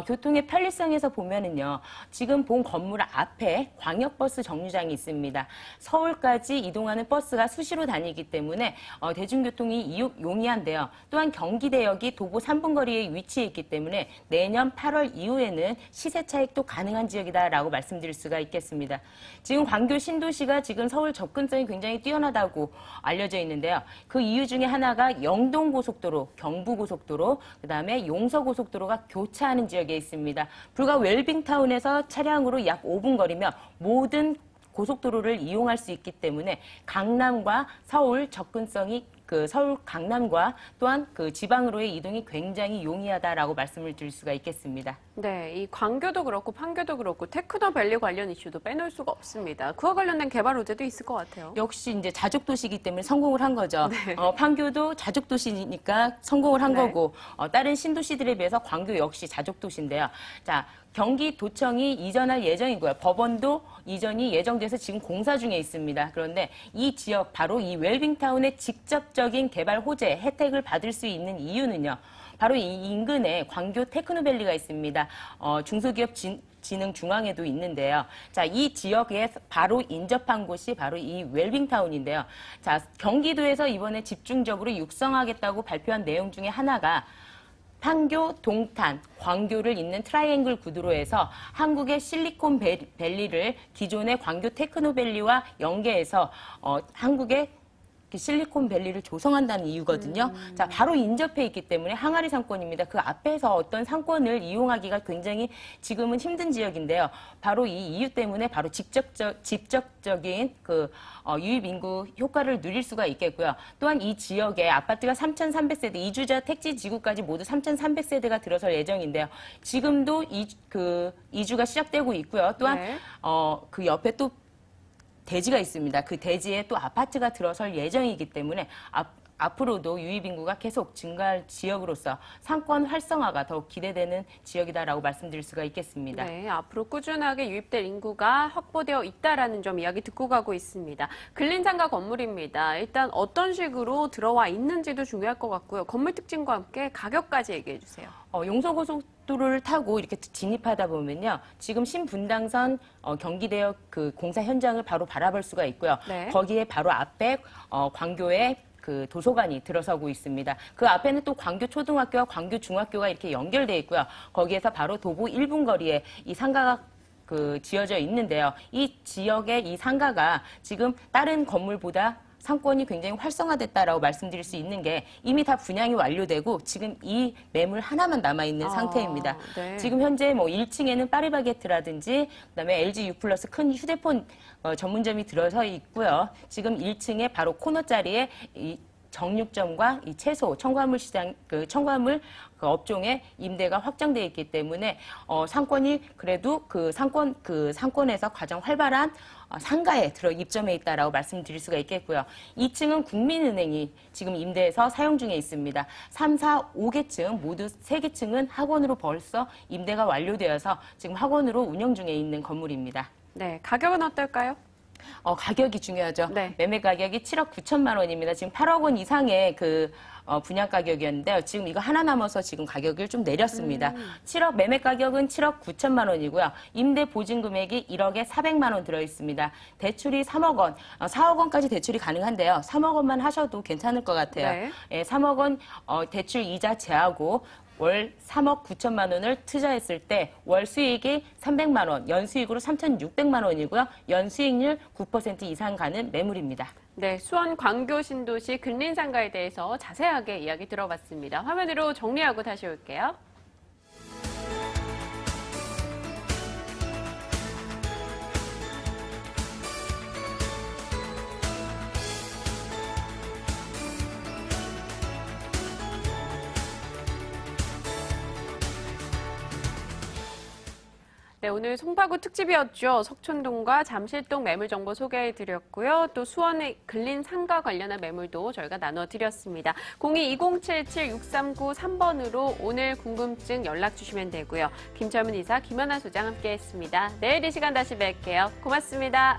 Speaker 10: 교통의 편리성에서 보면은요, 지금 본 건물 앞에 광역버스 정류장이 있습니다. 서울까지 이동하는 버스가 수시로 다니기 때문에 대중교통이 용이한데요. 또한 경기대역이 도보 3분 거리에 위치해 있기 때문에 내년 8월 이후에는 시세 차익도 가능한 지역이다라고 말씀드릴 수가 있겠습니다. 지금 광교 신도시가 지금 서울 접근성이 굉장히 뛰어나다고 알려져 있는데요. 그 이유 중에 하나가 영동고속도로, 경부고속도로, 그다음에 용서고속도로가 교차하는 지역에 있습니다. 불과 웰빙타운에서 차량으로 약 5분 거리면 모든 고속도로를 이용할 수 있기 때문에 강남과 서울 접근성이 서울 강남과 또한 지방으로의 이동이 굉장히 용이하다라고 말씀을 드릴 수가 있겠습니다.
Speaker 1: 네, 이 광교도 그렇고 판교도 그렇고 테크노밸리 관련 이슈도 빼놓을 수가 없습니다. 그와 관련된 개발 호재도 있을 것 같아요.
Speaker 10: 역시 이제 자족도시이기 때문에 성공을 한 거죠.
Speaker 1: 네.
Speaker 10: 판교도 자족도시니까 성공을 한
Speaker 1: 네.
Speaker 10: 거고 다른 신도시들에 비해서 광교 역시 자족도시인데요. 자, 경기도청이 이전할 예정이고요. 법원도 이전이 예정돼서 지금 공사 중에 있습니다. 그런데 이 지역, 바로 이 웰빙타운의 직접적인 개발 호재, 혜택을 받을 수 있는 이유는요. 바로 이 인근에 광교 테크노밸리가 있습니다. 중소기업 진흥 중앙에도 있는데요. 자, 이 지역에 바로 인접한 곳이 바로 이 웰빙타운인데요. 자, 경기도에서 이번에 집중적으로 육성하겠다고 발표한 내용 중에 하나가 판교, 동탄, 광교를 잇는 트라이앵글 구도로 해서 한국의 실리콘밸리를 기존의 광교 테크노밸리와 연계해서 한국의 실리콘밸리를 조성한다는 이유거든요. 자, 바로 인접해 있기 때문에 항아리 상권입니다. 그 앞에서 어떤 상권을 이용하기가 굉장히 지금은 힘든 지역인데요. 바로 이 이유 때문에 바로 직접적인 유입 인구 효과를 누릴 수가 있겠고요. 또한 이 지역에 아파트가 3,300세대, 이주자 택지 지구까지 모두 3,300세대가 들어설 예정인데요. 지금도 이주가 시작되고 있고요. 또한
Speaker 1: 네.
Speaker 10: 그 옆에 또 대지가 있습니다. 그 대지에 또 아파트가 들어설 예정이기 때문에 앞으로도 유입인구가 계속 증가할 지역으로서 상권 활성화가 더욱 기대되는 지역이다라고 말씀드릴 수가 있겠습니다.
Speaker 1: 네, 앞으로 꾸준하게 유입될 인구가 확보되어 있다라는 점 이야기 듣고 가고 있습니다. 근린상가 건물입니다. 일단 어떤 식으로 들어와 있는지도 중요할 것 같고요. 건물 특징과 함께 가격까지 얘기해 주세요.
Speaker 10: 용서고속도로를 타고 이렇게 진입하다 보면요. 지금 신분당선 경기대역 공사 현장을 바로 바라볼 수가 있고요.
Speaker 1: 네.
Speaker 10: 거기에 바로 앞에 광교의 도서관이 들어서고 있습니다. 그 앞에는 또 광교초등학교와 광교중학교가 이렇게 연결되어 있고요. 거기에서 바로 도보 1분 거리에 이 상가가 지어져 있는데요. 이 지역의 이 상가가 지금 다른 건물보다 상권이 굉장히 활성화됐다라고 말씀드릴 수 있는 게 이미 다 분양이 완료되고 지금 이 매물 하나만 남아있는 상태입니다.
Speaker 1: 네.
Speaker 10: 지금 현재 1층에는 파리바게트라든지 그다음에 LG U+ 큰 휴대폰 전문점이 들어서 있고요. 지금 1층에 바로 코너 자리에 이 정육점과 이 채소, 첨가물 시장, 첨가물 업종의 임대가 확정되어 있기 때문에 상권이 그래도 상권에서 가장 활발한 상가에 입점해 있다라고 말씀드릴 수가 있겠고요. 2층은 국민은행이 지금 임대해서 사용 중에 있습니다. 3, 4, 5개층 모두 3개층은 학원으로 벌써 임대가 완료되어서 지금 학원으로 운영 중에 있는 건물입니다.
Speaker 1: 네, 가격은 어떨까요?
Speaker 10: 가격이 중요하죠.
Speaker 1: 네.
Speaker 10: 매매 가격이 7억 9천만 원입니다. 지금 8억 원 이상의 분양 가격이었는데요. 지금 이거 하나 남아서 지금 가격을 좀 내렸습니다. 매매 가격은 7억 9천만 원이고요. 임대 보증 금액이 1억에 400만 원 들어 있습니다. 대출이 3억 원, 4억 원까지 대출이 가능한데요. 3억 원만 하셔도 괜찮을 것 같아요.
Speaker 1: 네.
Speaker 10: 3억 원 대출 이자 제하고 월 3억 9천만 원을 투자했을 때 월 수익이 300만 원, 연 수익으로 3,600만 원이고요. 연 수익률 9% 이상 가는 매물입니다.
Speaker 1: 네, 수원 광교 신도시 근린상가에 대해서 자세하게 이야기 들어봤습니다. 화면으로 정리하고 다시 올게요. 네, 오늘 송파구 특집이었죠. 석촌동과 잠실동 매물 정보 소개해드렸고요. 또 수원의 근린 상가 관련한 매물도 저희가 나눠드렸습니다. 02-2077-6393번으로 오늘 궁금증 연락 주시면 되고요. 김철문 이사, 김연아 소장 함께했습니다. 내일 이 시간 다시 뵐게요. 고맙습니다.